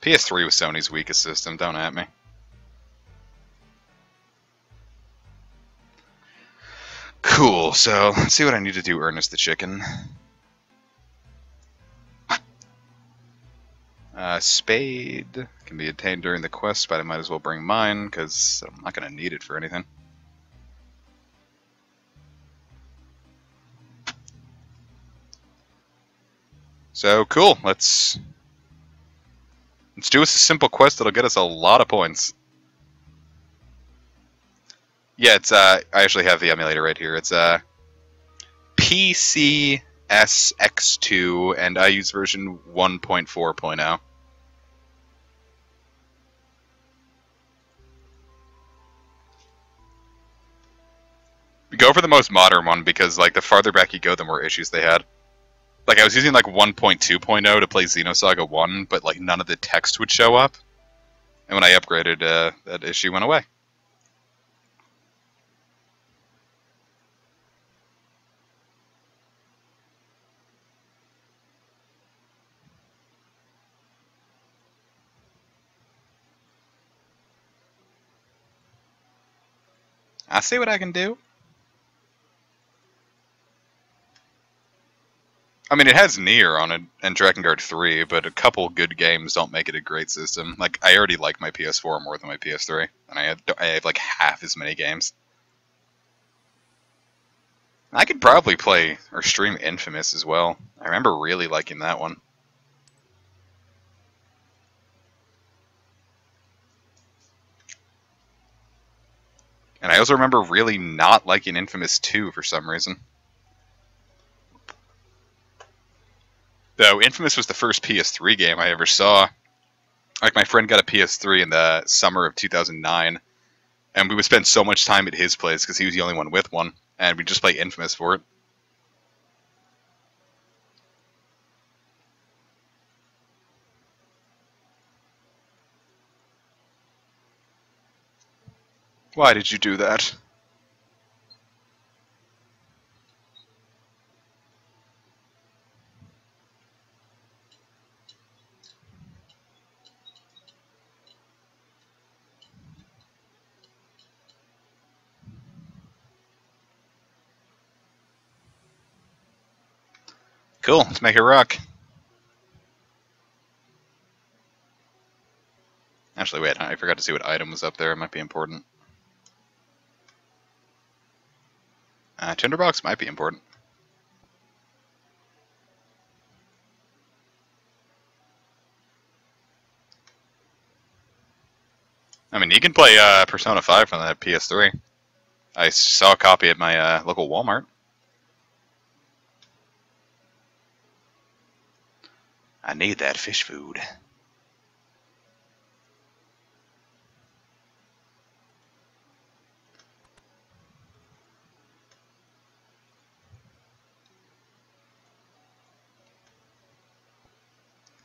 PS3 was Sony's weakest system, don't at me. Cool, so let's see what I need to do, Ernest the Chicken. Spade can be obtained during the quest, but I might as well bring mine, because I'm not going to need it for anything. So, cool, let's do us a simple quest that'll get us a lot of points. Yeah, it's, I actually have the emulator right here. It's, PCSX2, and I use version 1.4.0. Go for the most modern one because, like, the farther back you go, the more issues they had. Like, I was using, like, 1.2.0 to play Xenosaga 1, but, like, none of the text would show up. And when I upgraded, that issue went away. I see what I can do. I mean, it has Nier on it and Drakengard 3, but a couple good games don't make it a great system. Like, I already like my PS4 more than my PS3, and I have like half as many games. I could probably play or stream Infamous as well. I remember really liking that one. And I also remember really not liking Infamous 2 for some reason. Though Infamous was the first PS3 game I ever saw. Like, my friend got a PS3 in the summer of 2009, and we would spend so much time at his place because he was the only one with one, and we'd just play Infamous for it. Why did you do that? Cool, let's make it rock. Actually, wait, I forgot to see what item was up there. It might be important. Tinderbox might be important. I mean, you can play Persona 5 on the PS3. I saw a copy at my local Walmart. I need that fish food.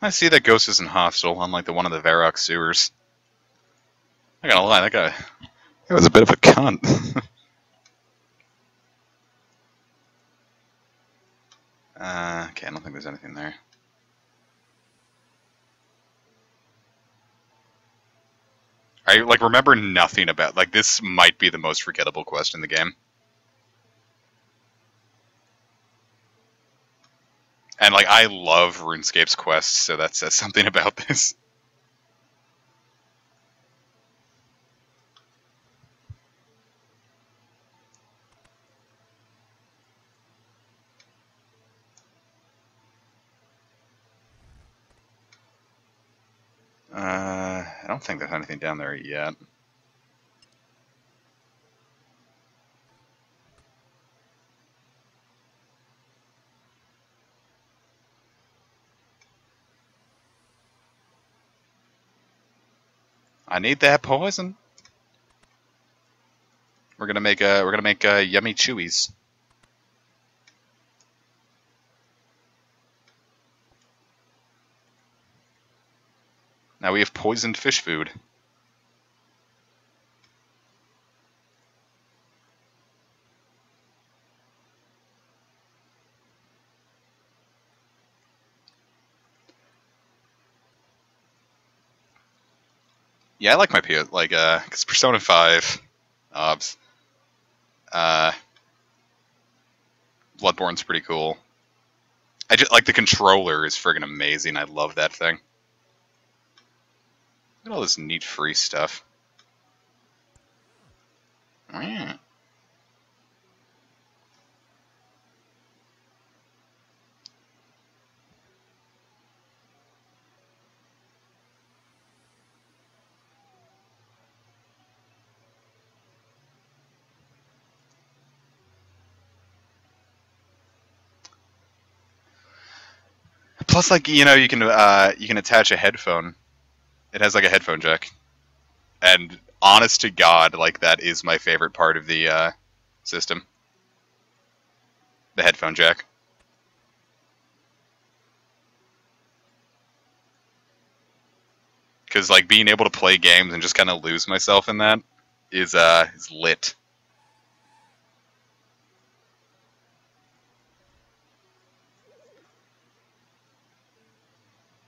I see that Ghost isn't hostile, unlike the one in the Varrock sewers. I gotta lie, that guy was a bit of a cunt. Okay, I don't think there's anything there. I like remember nothing about like this might be the most forgettable quest in the game. And like I love RuneScape's quests, so that says something about this. I don't think there's anything down there yet. I need that poison. We're gonna make yummy chewies. Now we have poisoned fish food. Yeah, I like my PS, like, because Persona 5, obs, Bloodborne's pretty cool. I just, like, the controller is friggin' amazing. I love that thing. Look at all this neat free stuff. Mm. Plus, like, you know, you can attach a headphone. It has like a headphone jack. And honest to God, like that is my favorite part of the system. The headphone jack. Because like being able to play games and just kind of lose myself in that is lit.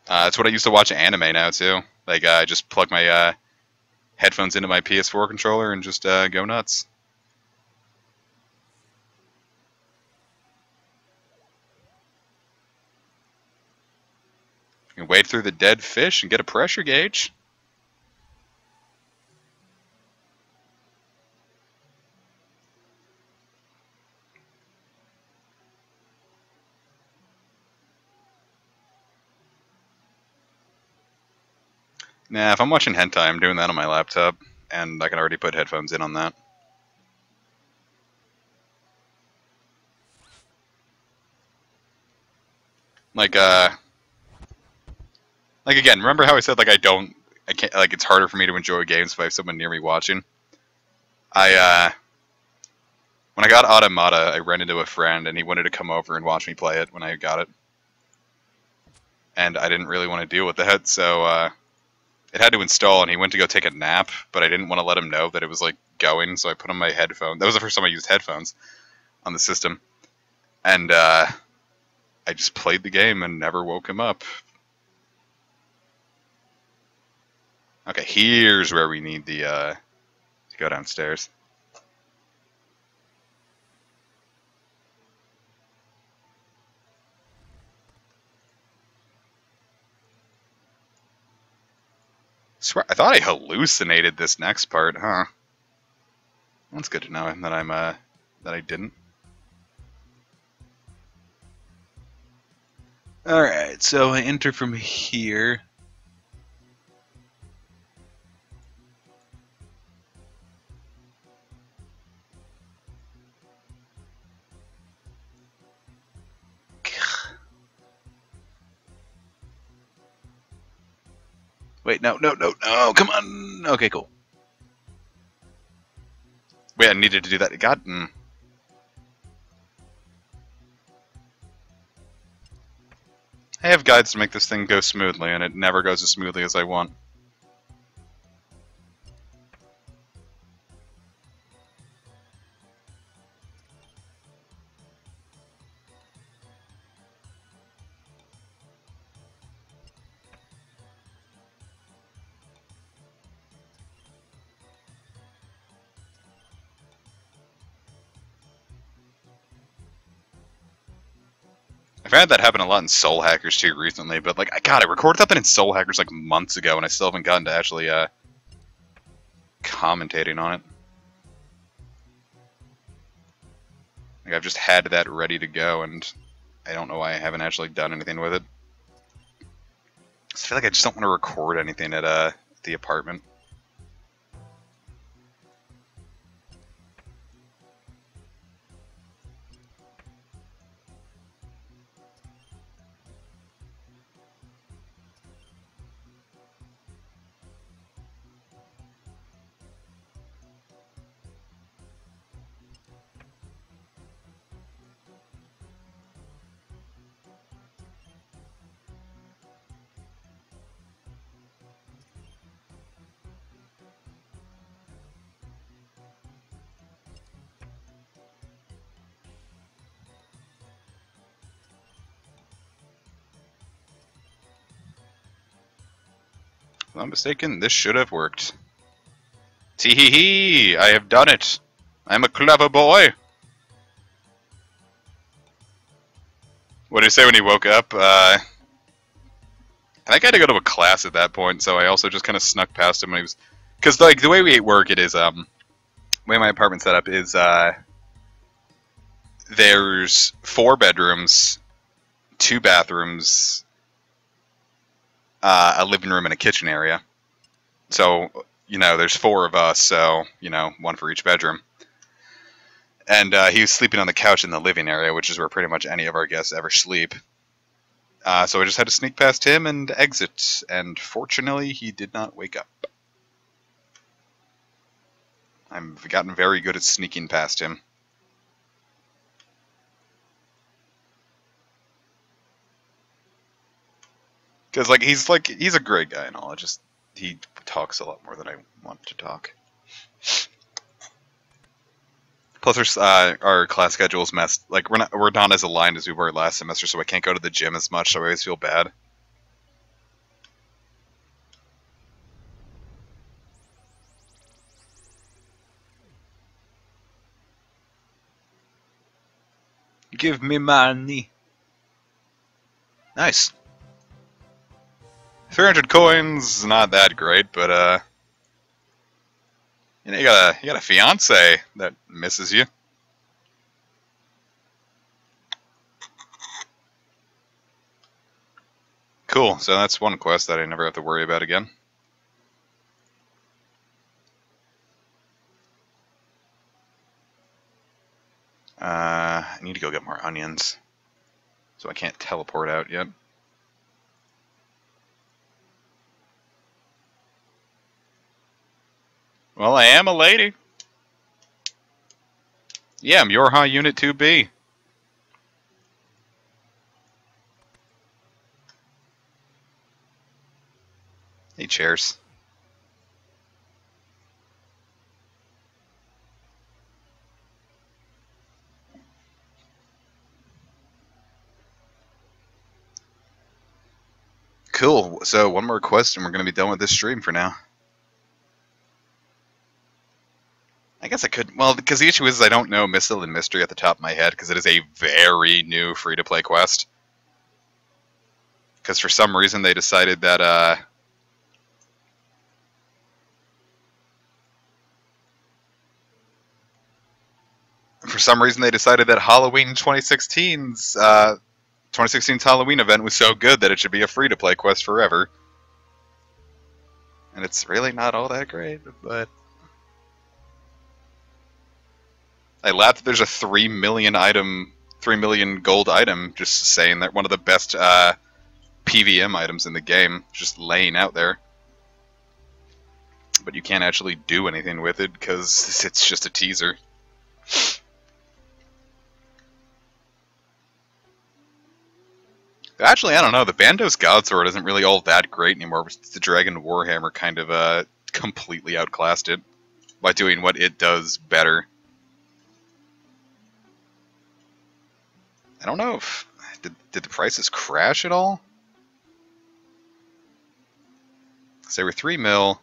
That's what I used to watch anime now too. Like I just plug my headphones into my PS4 controller and just go nuts. You can wade through the dead fish and get a pressure gauge. Nah, if I'm watching hentai, I'm doing that on my laptop, and I can already put headphones in on that. Like again, remember how I said like I can't, like it's harder for me to enjoy games if I have someone near me watching. When I got Automata, I ran into a friend and he wanted to come over and watch me play it when I got it, and I didn't really want to deal with that, so it had to install, and he went to go take a nap, but I didn't want to let him know that it was like going, so I put on my headphones. That was the first time I used headphones on the system, and I just played the game and never woke him up. Okay, here's where we need the to go downstairs. Swear, I thought I hallucinated this next part, huh? That's good to know that I'm that I didn't. All right, so I enter from here. Wait, no, come on. Okay, cool. Wait, I needed to do that. God. I have guides to make this thing go smoothly, and it never goes as smoothly as I want. I've had that happen a lot in Soul Hackers too recently, but like, I recorded something in Soul Hackers like months ago, and I still haven't gotten to actually commentating on it. Like, I've just had that ready to go, and I don't know why I haven't actually done anything with it. I feel like I just don't want to record anything at the apartment. If I'm not mistaken, this should have worked. Tee-hee-hee! I have done it! I'm a clever boy! What did he say when he woke up? I think I had to go to a class at that point, so I also just kind of snuck past him when he was... Because, like, the way we work it is, the way my apartment's set up is, there's 4 bedrooms, 2 bathrooms, a living room and a kitchen area. So, you know, there's 4 of us, so, you know, 1 for each bedroom. And he was sleeping on the couch in the living area, which is where pretty much any of our guests ever sleep. So I just had to sneak past him and exit, and fortunately he did not wake up. I've gotten very good at sneaking past him. Because, like, he's a great guy and all, he talks a lot more than I want to talk. Plus, our class schedule's messed. Like, we're not as aligned as we were last semester, so I can't go to the gym as much, so I always feel bad. Give me money. Nice. 300 coins, not that great, but you know, you got a fiance that misses you. Cool, so that's one quest that I never have to worry about again. I need to go get more onions, so I can't teleport out yet. Well, I am a lady. Yeah, I'm your high unit 2B. Hey, chairs. Cool, so one more quest and we're going to be done with this stream for now. I guess I could, well, because the issue is I don't know Missile and Mystery at the top of my head, because it is a very new free-to-play quest. Because for some reason they decided that, Halloween 2016's, 2016's Halloween event was so good that it should be a free-to-play quest forever. And it's really not all that great, but... I laughed that there's a 3 million gold item, just saying that one of the best PVM items in the game, just laying out there. But you can't actually do anything with it, because it's just a teaser. Actually, I don't know, the Bandos Godsword isn't really all that great anymore, the Dragon Warhammer kind of completely outclassed it by doing what it does better. I don't know if... Did the prices crash at all? Because they were 3 mil.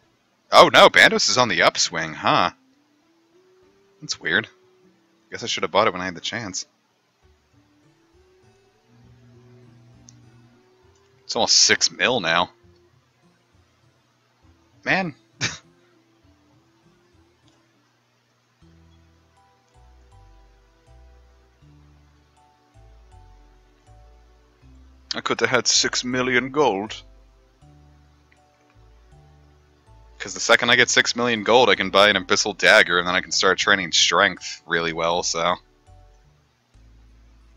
Oh no, Bandos is on the upswing, huh? That's weird. Guess I should have bought it when I had the chance. It's almost 6 mil now. Man. I could have had 6 million gold. Because the second I get 6 million gold, I can buy an Abyssal Dagger, and then I can start training strength really well, so.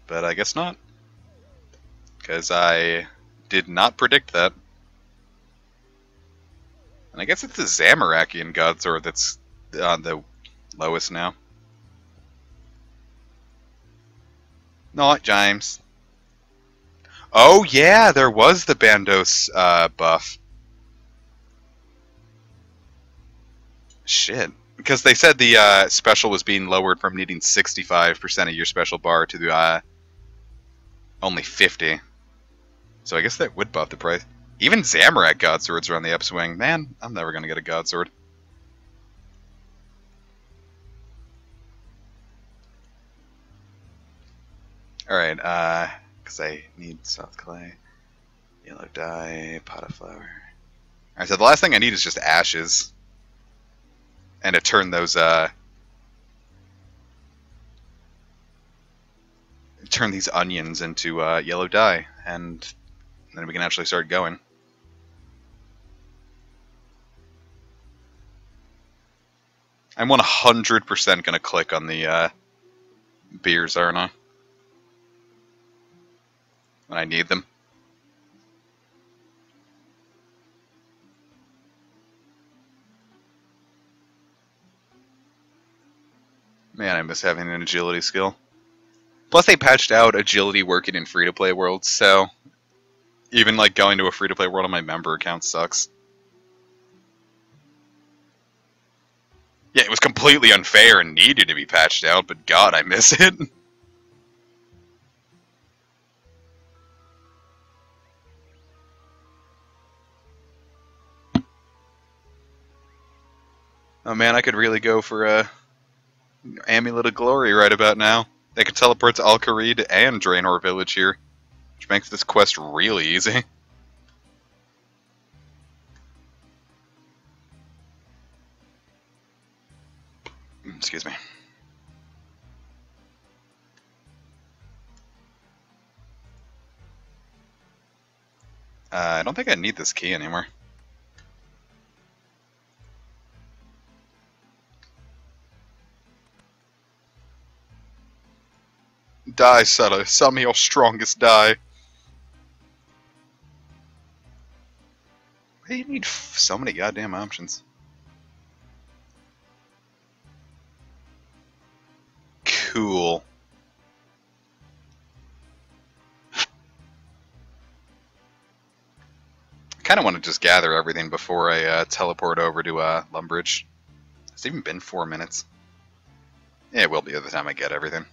But I guess not. Because I did not predict that. And I guess it's the Zamorakian Godsword that's on the lowest now. Not James. Oh yeah, there was the Bandos buff. Shit. Because they said the special was being lowered from needing 65% of your special bar to only 50. So I guess that would buff the price. Even Zamorak Godswords are on the upswing. Man, I'm never going to get a Godsword. Alright, because I need soft clay, yellow dye, pot of flour. Alright, so the last thing I need is just ashes. And to turn those, turn these onions into yellow dye. And then we can actually start going. I'm 100% going to click on the beers, aren't I? When I need them. Man, I miss having an agility skill. Plus, they patched out agility working in free-to-play worlds, so even like going to a free-to-play world on my member account sucks. Yeah, it was completely unfair and needed to be patched out, but God, I miss it. Oh man, I could really go for a Amulet of Glory right about now. They could teleport to Al-Kharid and Draenor Village here, which makes this quest really easy. Excuse me. I don't think I need this key anymore. Die, Sutter. Sell me your strongest die. Why do you need so many goddamn options? Cool. I kind of want to just gather everything before I teleport over to Lumbridge. It's even been 4 minutes. Yeah, it will be by the time I get everything.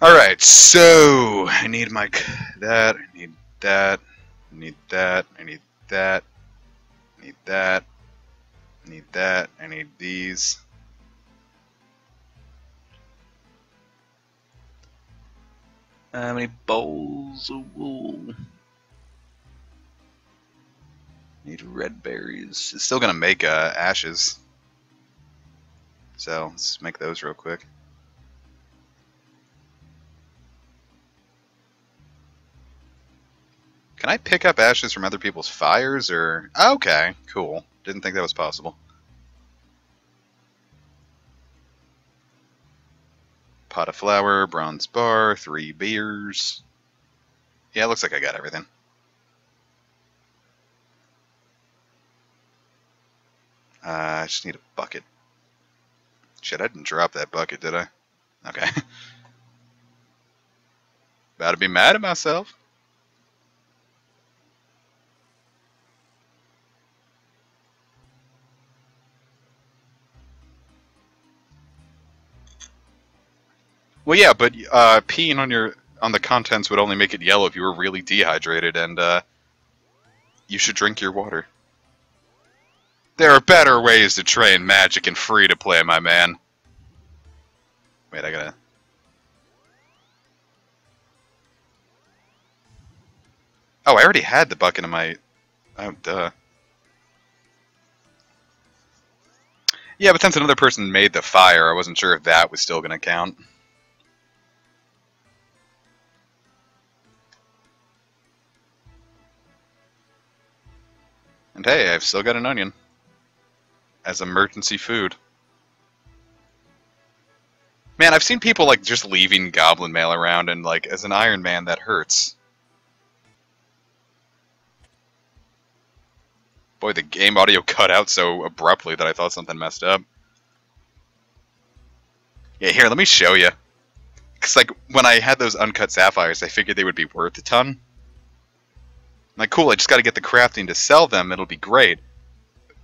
Alright, so I need my that, I need that, I need that, I need that, I need that, I need that, I need these. How many bowls of wool? Need red berries. It's still gonna make ashes. So let's make those real quick. Can I pick up ashes from other people's fires, or... Okay, cool. Didn't think that was possible. Pot of flour, bronze bar, 3 beers. Yeah, looks like I got everything. I just need a bucket. Shit, I didn't drop that bucket, did I? Okay. About to be mad at myself. Well, yeah, but peeing on the contents would only make it yellow if you were really dehydrated, and you should drink your water. There are better ways to train magic and free to play, my man. Wait, I gotta Oh, I already had the bucket in my... Oh, duh. Yeah, but since another person made the fire, I wasn't sure if that was still going to count. And hey, I've still got an onion. As emergency food. Man, I've seen people, like, just leaving goblin mail around, and, like, as an Iron Man, that hurts. Boy, the game audio cut out so abruptly that I thought something messed up. Yeah, here, let me show you. Because, like, when I had those uncut sapphires, I figured they would be worth a ton. I'm like, cool, I just gotta get the crafting to sell them, it'll be great.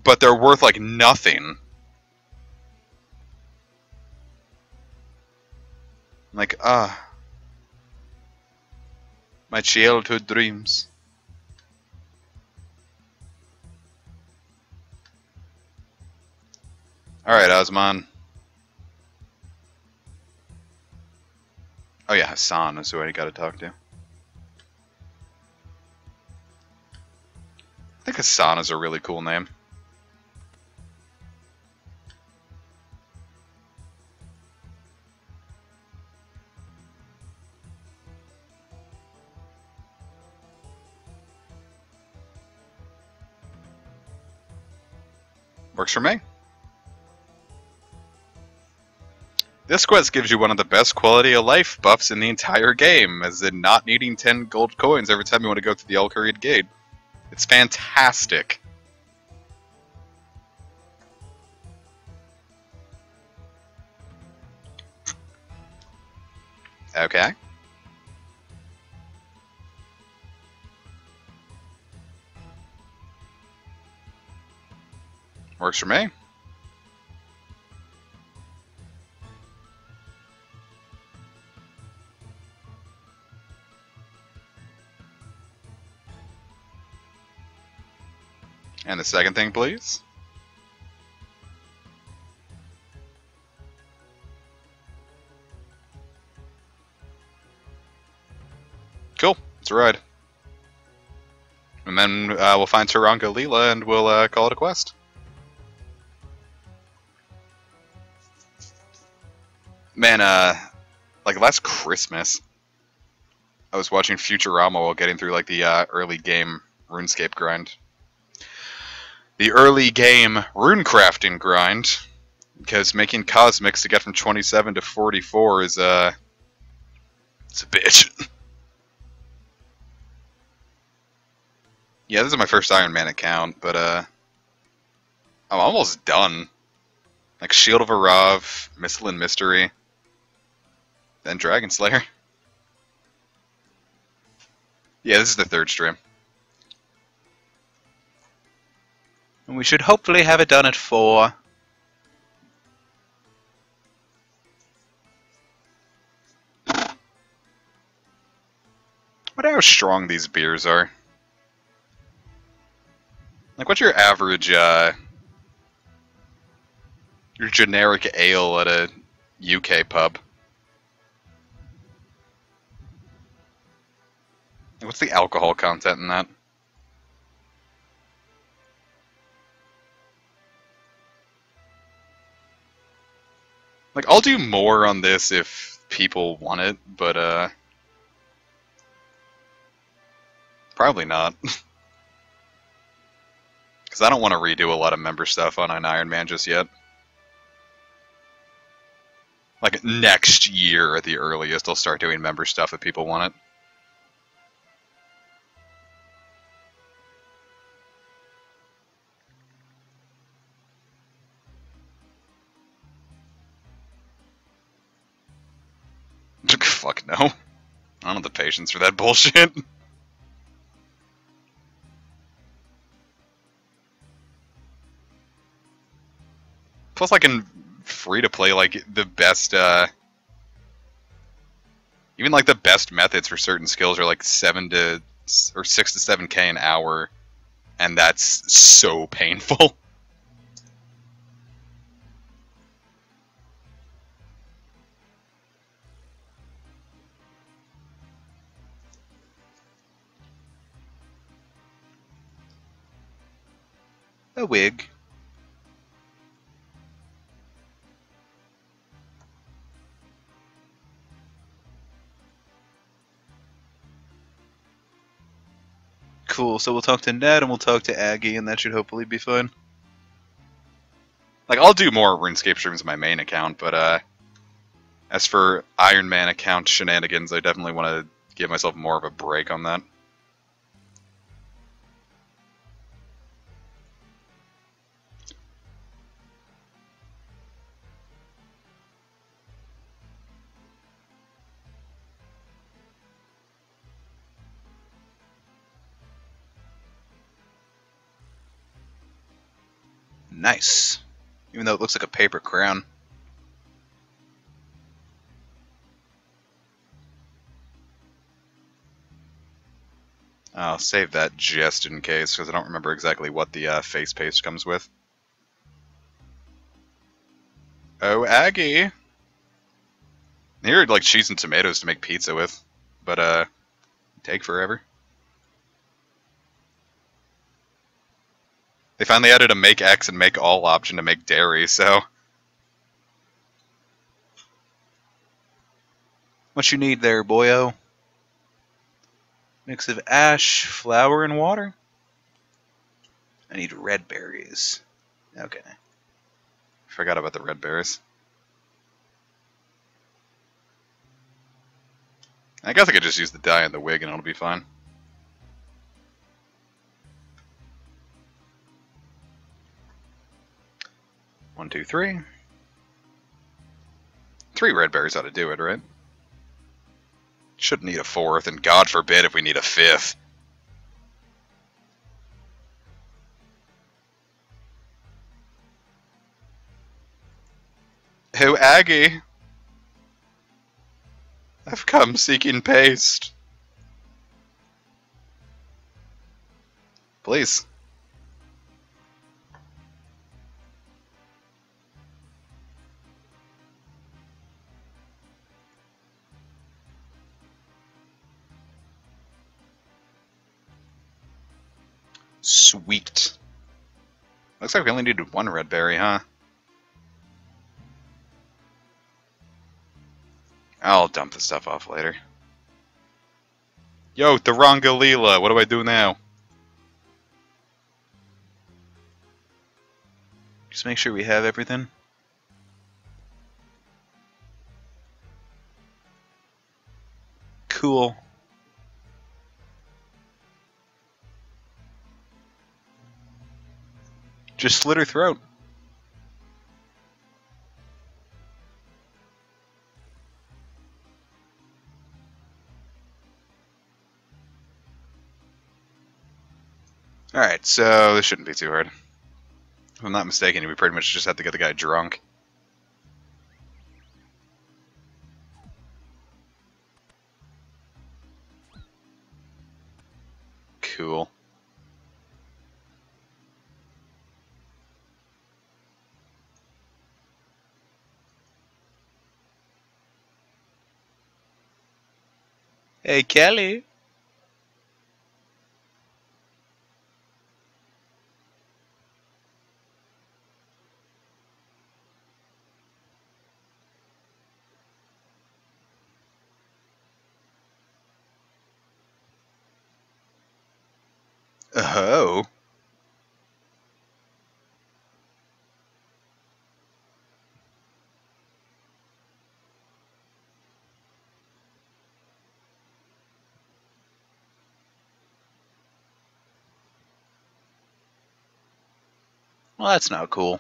But they're worth, like, nothing. I'm like, my childhood dreams. Alright, Osman. Oh yeah, Hassan is who I gotta talk to. I think Hassan is a really cool name. Works for me. This quest gives you one of the best quality of life buffs in the entire game, as in not needing 10 gold coins every time you want to go through the Al-Qarid Gate. It's fantastic. Okay. Works for me. And the second thing, please. Cool. It's a ride. And then we'll find Taranka Leela and we'll call it a quest. Man, like last Christmas, I was watching Futurama while getting through like the early game RuneScape grind. The early game runecrafting grind, because making cosmics to get from 27 to 44 is it's a bitch. Yeah, this is my first Iron Man account, but I'm almost done. Like Shield of Arav, Missile and Mystery, then Dragon Slayer. Yeah, this is the third stream. And we should hopefully have it done at 4. I wonder how strong these beers are. Like, what's your average, your generic ale at a UK pub? What's the alcohol content in that? Like, I'll do more on this if people want it, but, probably not. Because I don't want to redo a lot of member stuff on an Iron Man just yet. Like, next year at the earliest, I'll start doing member stuff if people want it. Fuck no. I don't have the patience for that bullshit. Plus, I can free to play like the best, even like the best methods for certain skills are like 6 to 7K an hour, and that's so painful. A wig. Cool, so we'll talk to Ned and we'll talk to Aggie, and that should hopefully be fun. Like, I'll do more RuneScape streams on my main account, but as for Ironman account shenanigans, I definitely want to give myself more of a break on that. Nice. Even though it looks like a paper crown. I'll save that just in case, because I don't remember exactly what the face paste comes with. Oh, Aggie! Here, like cheese and tomatoes to make pizza with, but take forever. They finally added a make X and make all option to make dairy, so What you need there, boyo? Mix of ash, flour, and water. I need red berries. Okay. forgot about the red berries. I guess I could just use the dye and the wig and it'll be fine. One, two, three. 3 red berries ought to do it, right? Shouldn't need a 4th, and God forbid if we need a 5th. Oh, Aggie! I've come seeking paste. Please. Sweet. Looks like we only needed 1 red berry, huh? I'll dump the stuff off later. Yo, Tharangalila, what do I do now? Just make sure we have everything. Cool. Just slit her throat. Alright, so this shouldn't be too hard. If I'm not mistaken, we pretty much just have to get the guy drunk. Cool. Hey, Kelly. Oh. Well, that's not cool.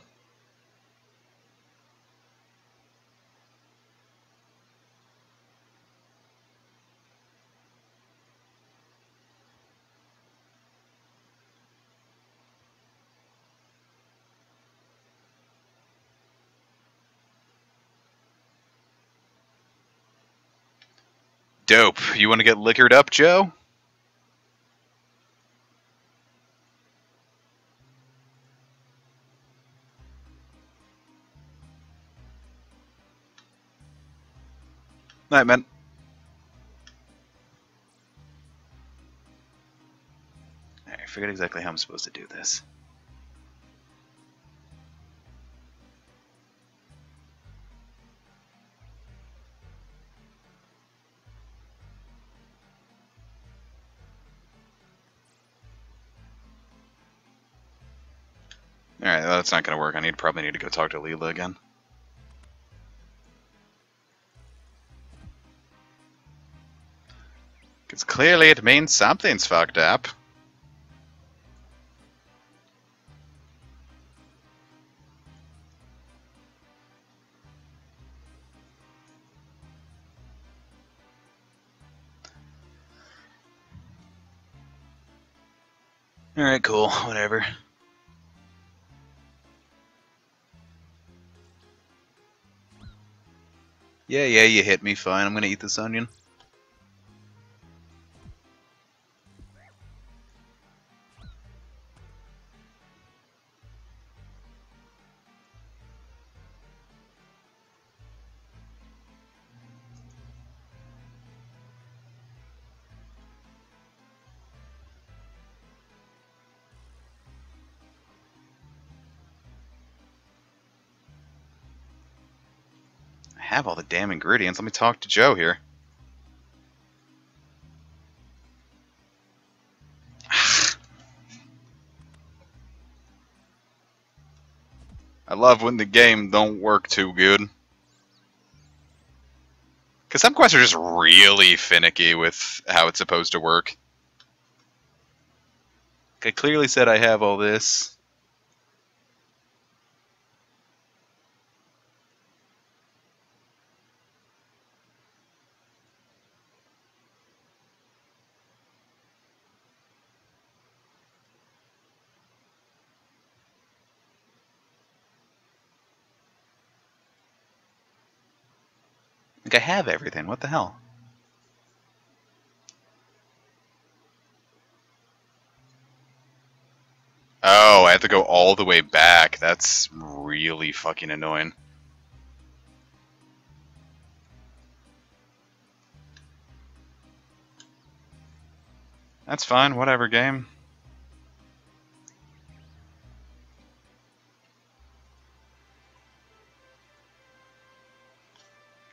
Dope. You want to get liquored up, Joe? Night, man. I forget exactly how I'm supposed to do this. Alright, that's not gonna work. I probably need to go talk to Leela again. Because clearly it means something's fucked up. Alright, cool. Whatever. Yeah, you hit me. Fine. I'm gonna eat this onion. I have all the damn ingredients. Let me talk to Joe here. I love when the game don't work too good. Because some quests are just really finicky with how it's supposed to work. I clearly said I have all this. Like I have everything. What the hell? Oh, I have to go all the way back. That's really fucking annoying. That's fine. Whatever, game.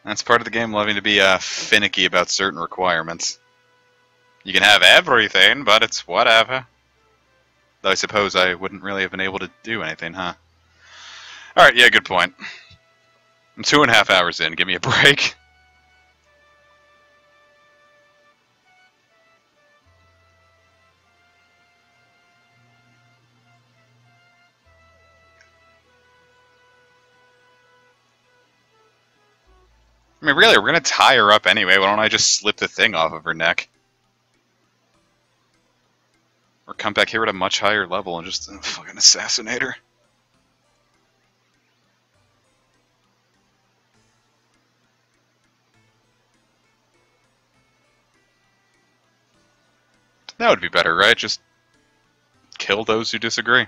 That's part of the game loving to be finicky about certain requirements. You can have everything, but it's whatever. Though I suppose I wouldn't really have been able to do anything, huh? Alright, yeah, good point. I'm 2.5 hours in. Give me a break. I mean, really, we're gonna tie her up anyway. Why don't I just slip the thing off of her neck? Or come back here at a much higher level and just fucking assassinate her. That would be better, right? Just kill those who disagree.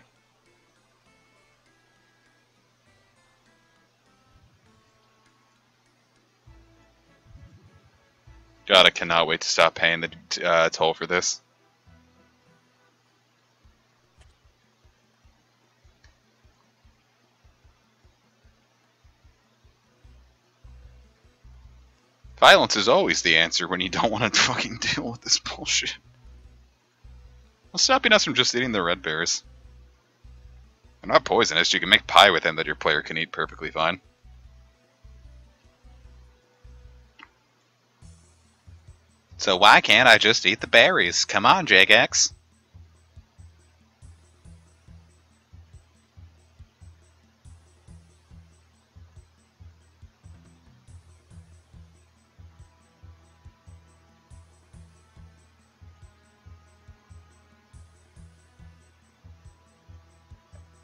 God, I cannot wait to stop paying the toll for this. Violence is always the answer when you don't want to fucking deal with this bullshit. What's stopping us from just eating the red berries? They're not poisonous. You can make pie with them that your player can eat perfectly fine. So why can't I just eat the berries? Come on, Jagex.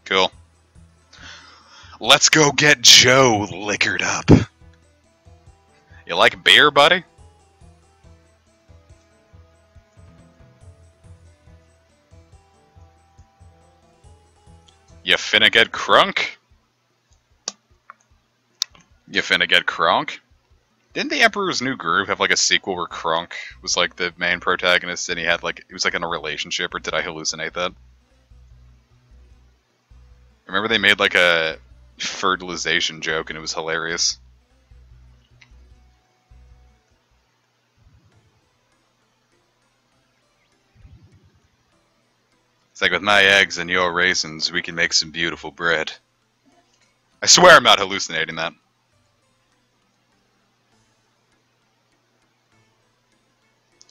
Cool. Let's go get Joe liquored up. You like beer, buddy? You finna get crunk? You finna get crunk? Didn't the Emperor's New Groove have like a sequel where Crunk was like the main protagonist and he was like in a relationship, or did I hallucinate that? Remember they made like a fertilization joke and it was hilarious. It's like, with my eggs and your raisins, we can make some beautiful bread. I swear I'm not hallucinating that.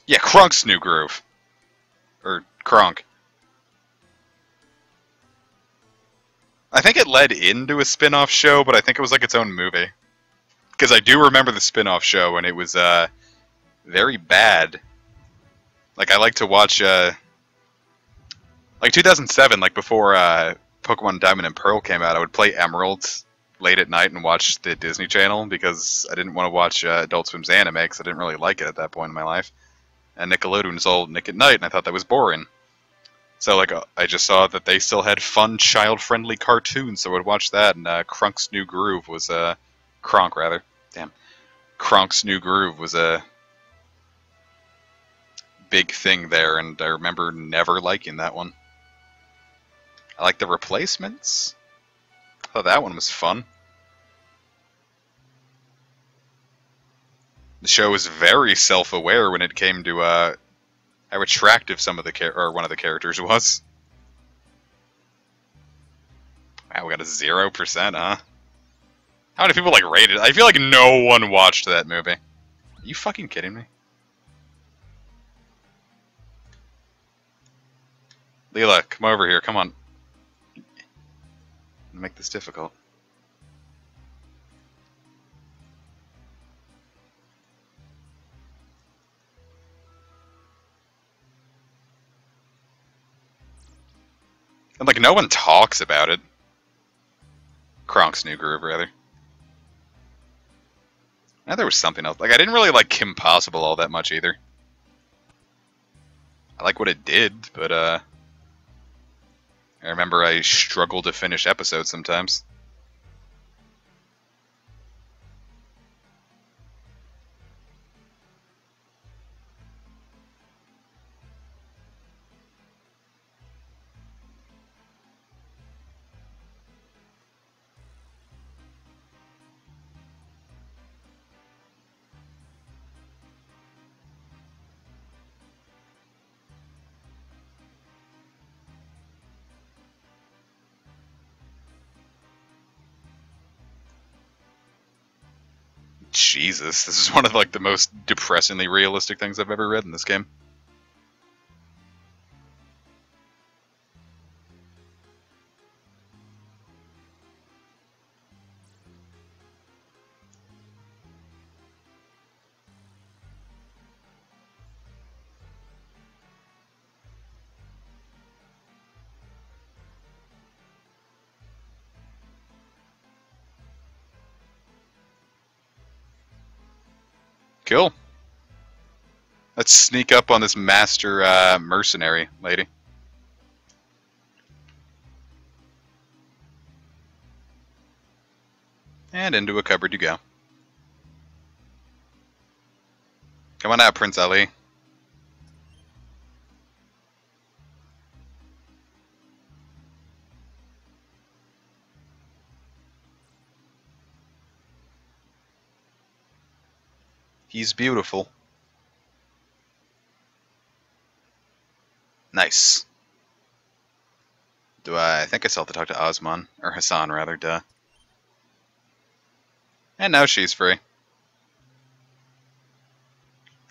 Yeah, Krunk's New Groove. Or Krunk. I think it led into a spin-off show, but I think it was like its own movie. Because I do remember the spin-off show, and it was very bad. Like, I like to watch, like 2007, like before Pokemon Diamond and Pearl came out, I would play Emerald late at night and watch the Disney Channel because I didn't want to watch Adult Swim's anime because I didn't really like it at that point in my life. And Nickelodeon was all Nick at Night, and I thought that was boring. So, like, I just saw that they still had fun, child-friendly cartoons, so I would watch that, and Krunk's New Groove was, Kronk, rather. Damn. Kronk's New Groove was a big thing there, and I remember never liking that one. I like the replacements. I thought that one was fun. The show was very self-aware when it came to how attractive some of the or one of the characters was. Wow, we got a 0%, huh? How many people like rated it? I feel like no one watched that movie. Are you fucking kidding me? Leela, come over here. Come on. Make this difficult. And like no one talks about it. Kronk's New Groove, rather. Now there was something else. Like I didn't really like Kim Possible all that much either. I like what it did, but I remember I struggled to finish episodes sometimes. Jesus, this is one of like the most depressingly realistic things I've ever read in this game. Cool. Let's sneak up on this master mercenary lady. And into a cupboard you go. Come on out, Prince Ali. He's beautiful. Nice. I think I still have to talk to Osman, or Hassan rather, duh. And now she's free.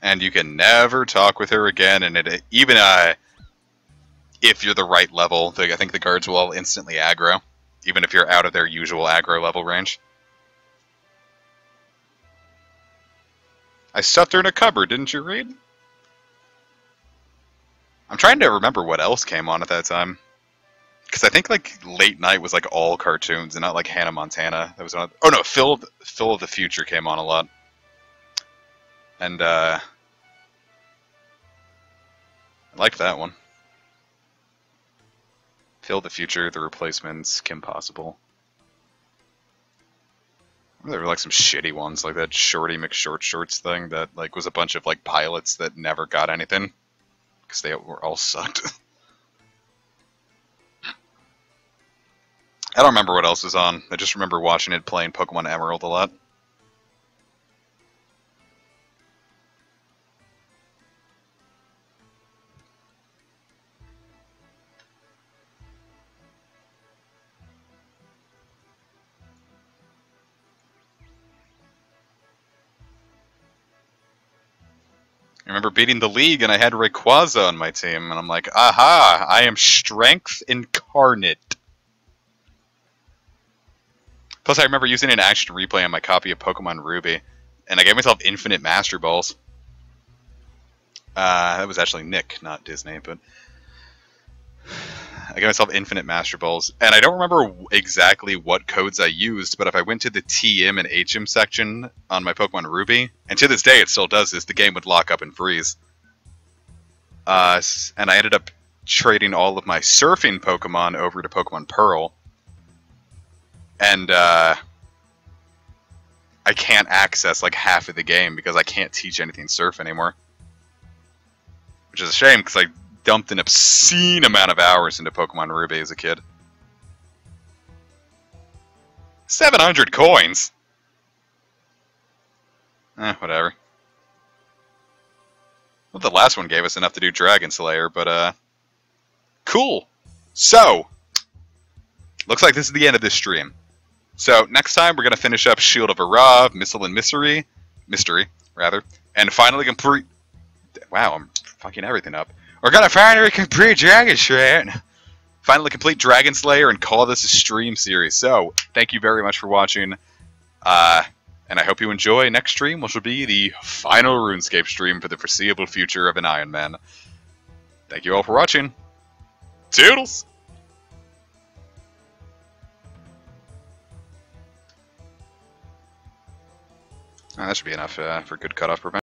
And you can never talk with her again, and even if you're the right level, I think the guards will all instantly aggro, even if you're out of their usual aggro level range. I stuffed her in a cupboard, didn't you read? I'm trying to remember what else came on at that time. Because I think like late night was like all cartoons and not like Hannah Montana. That was another, oh no, Phil of the Future came on a lot. And I liked that one. Phil of the Future, The Replacements, Kim Possible. There were like some shitty ones, like that Shorty McShortshorts thing that like was a bunch of like pilots that never got anything because they were all sucked. I don't remember what else was on. I just remember watching it playing Pokemon Emerald a lot. I remember beating the league and I had Rayquaza on my team, and I'm like, aha, I am strength incarnate. Plus, I remember using an action replay on my copy of Pokemon Ruby, and I gave myself infinite Master Balls. That was actually Nick, not Disney, but I gave myself infinite Master Balls. And I don't remember exactly what codes I used, but if I went to the TM and HM section on my Pokemon Ruby, and to this day it still does this, the game would lock up and freeze. And I ended up trading all of my surfing Pokemon over to Pokemon Pearl. And I can't access like half of the game because I can't teach anything surf anymore. Which is a shame because I dumped an obscene amount of hours into Pokemon Ruby as a kid. 700 coins! Whatever. Well, the last one gave us enough to do Dragon Slayer, but cool! So, looks like this is the end of this stream. So, next time we're going to finish up Shield of Arav, Missile and Mystery, and finally complete... Wow, I'm fucking everything up. We're going to finally complete Dragon Slayer, finally complete Dragon Slayer and call this a stream series. So, thank you very much for watching, and I hope you enjoy next stream, which will be the final RuneScape stream for the foreseeable future of an Ironman. Thank you all for watching. Toodles! That should be enough for good cutoff prevention.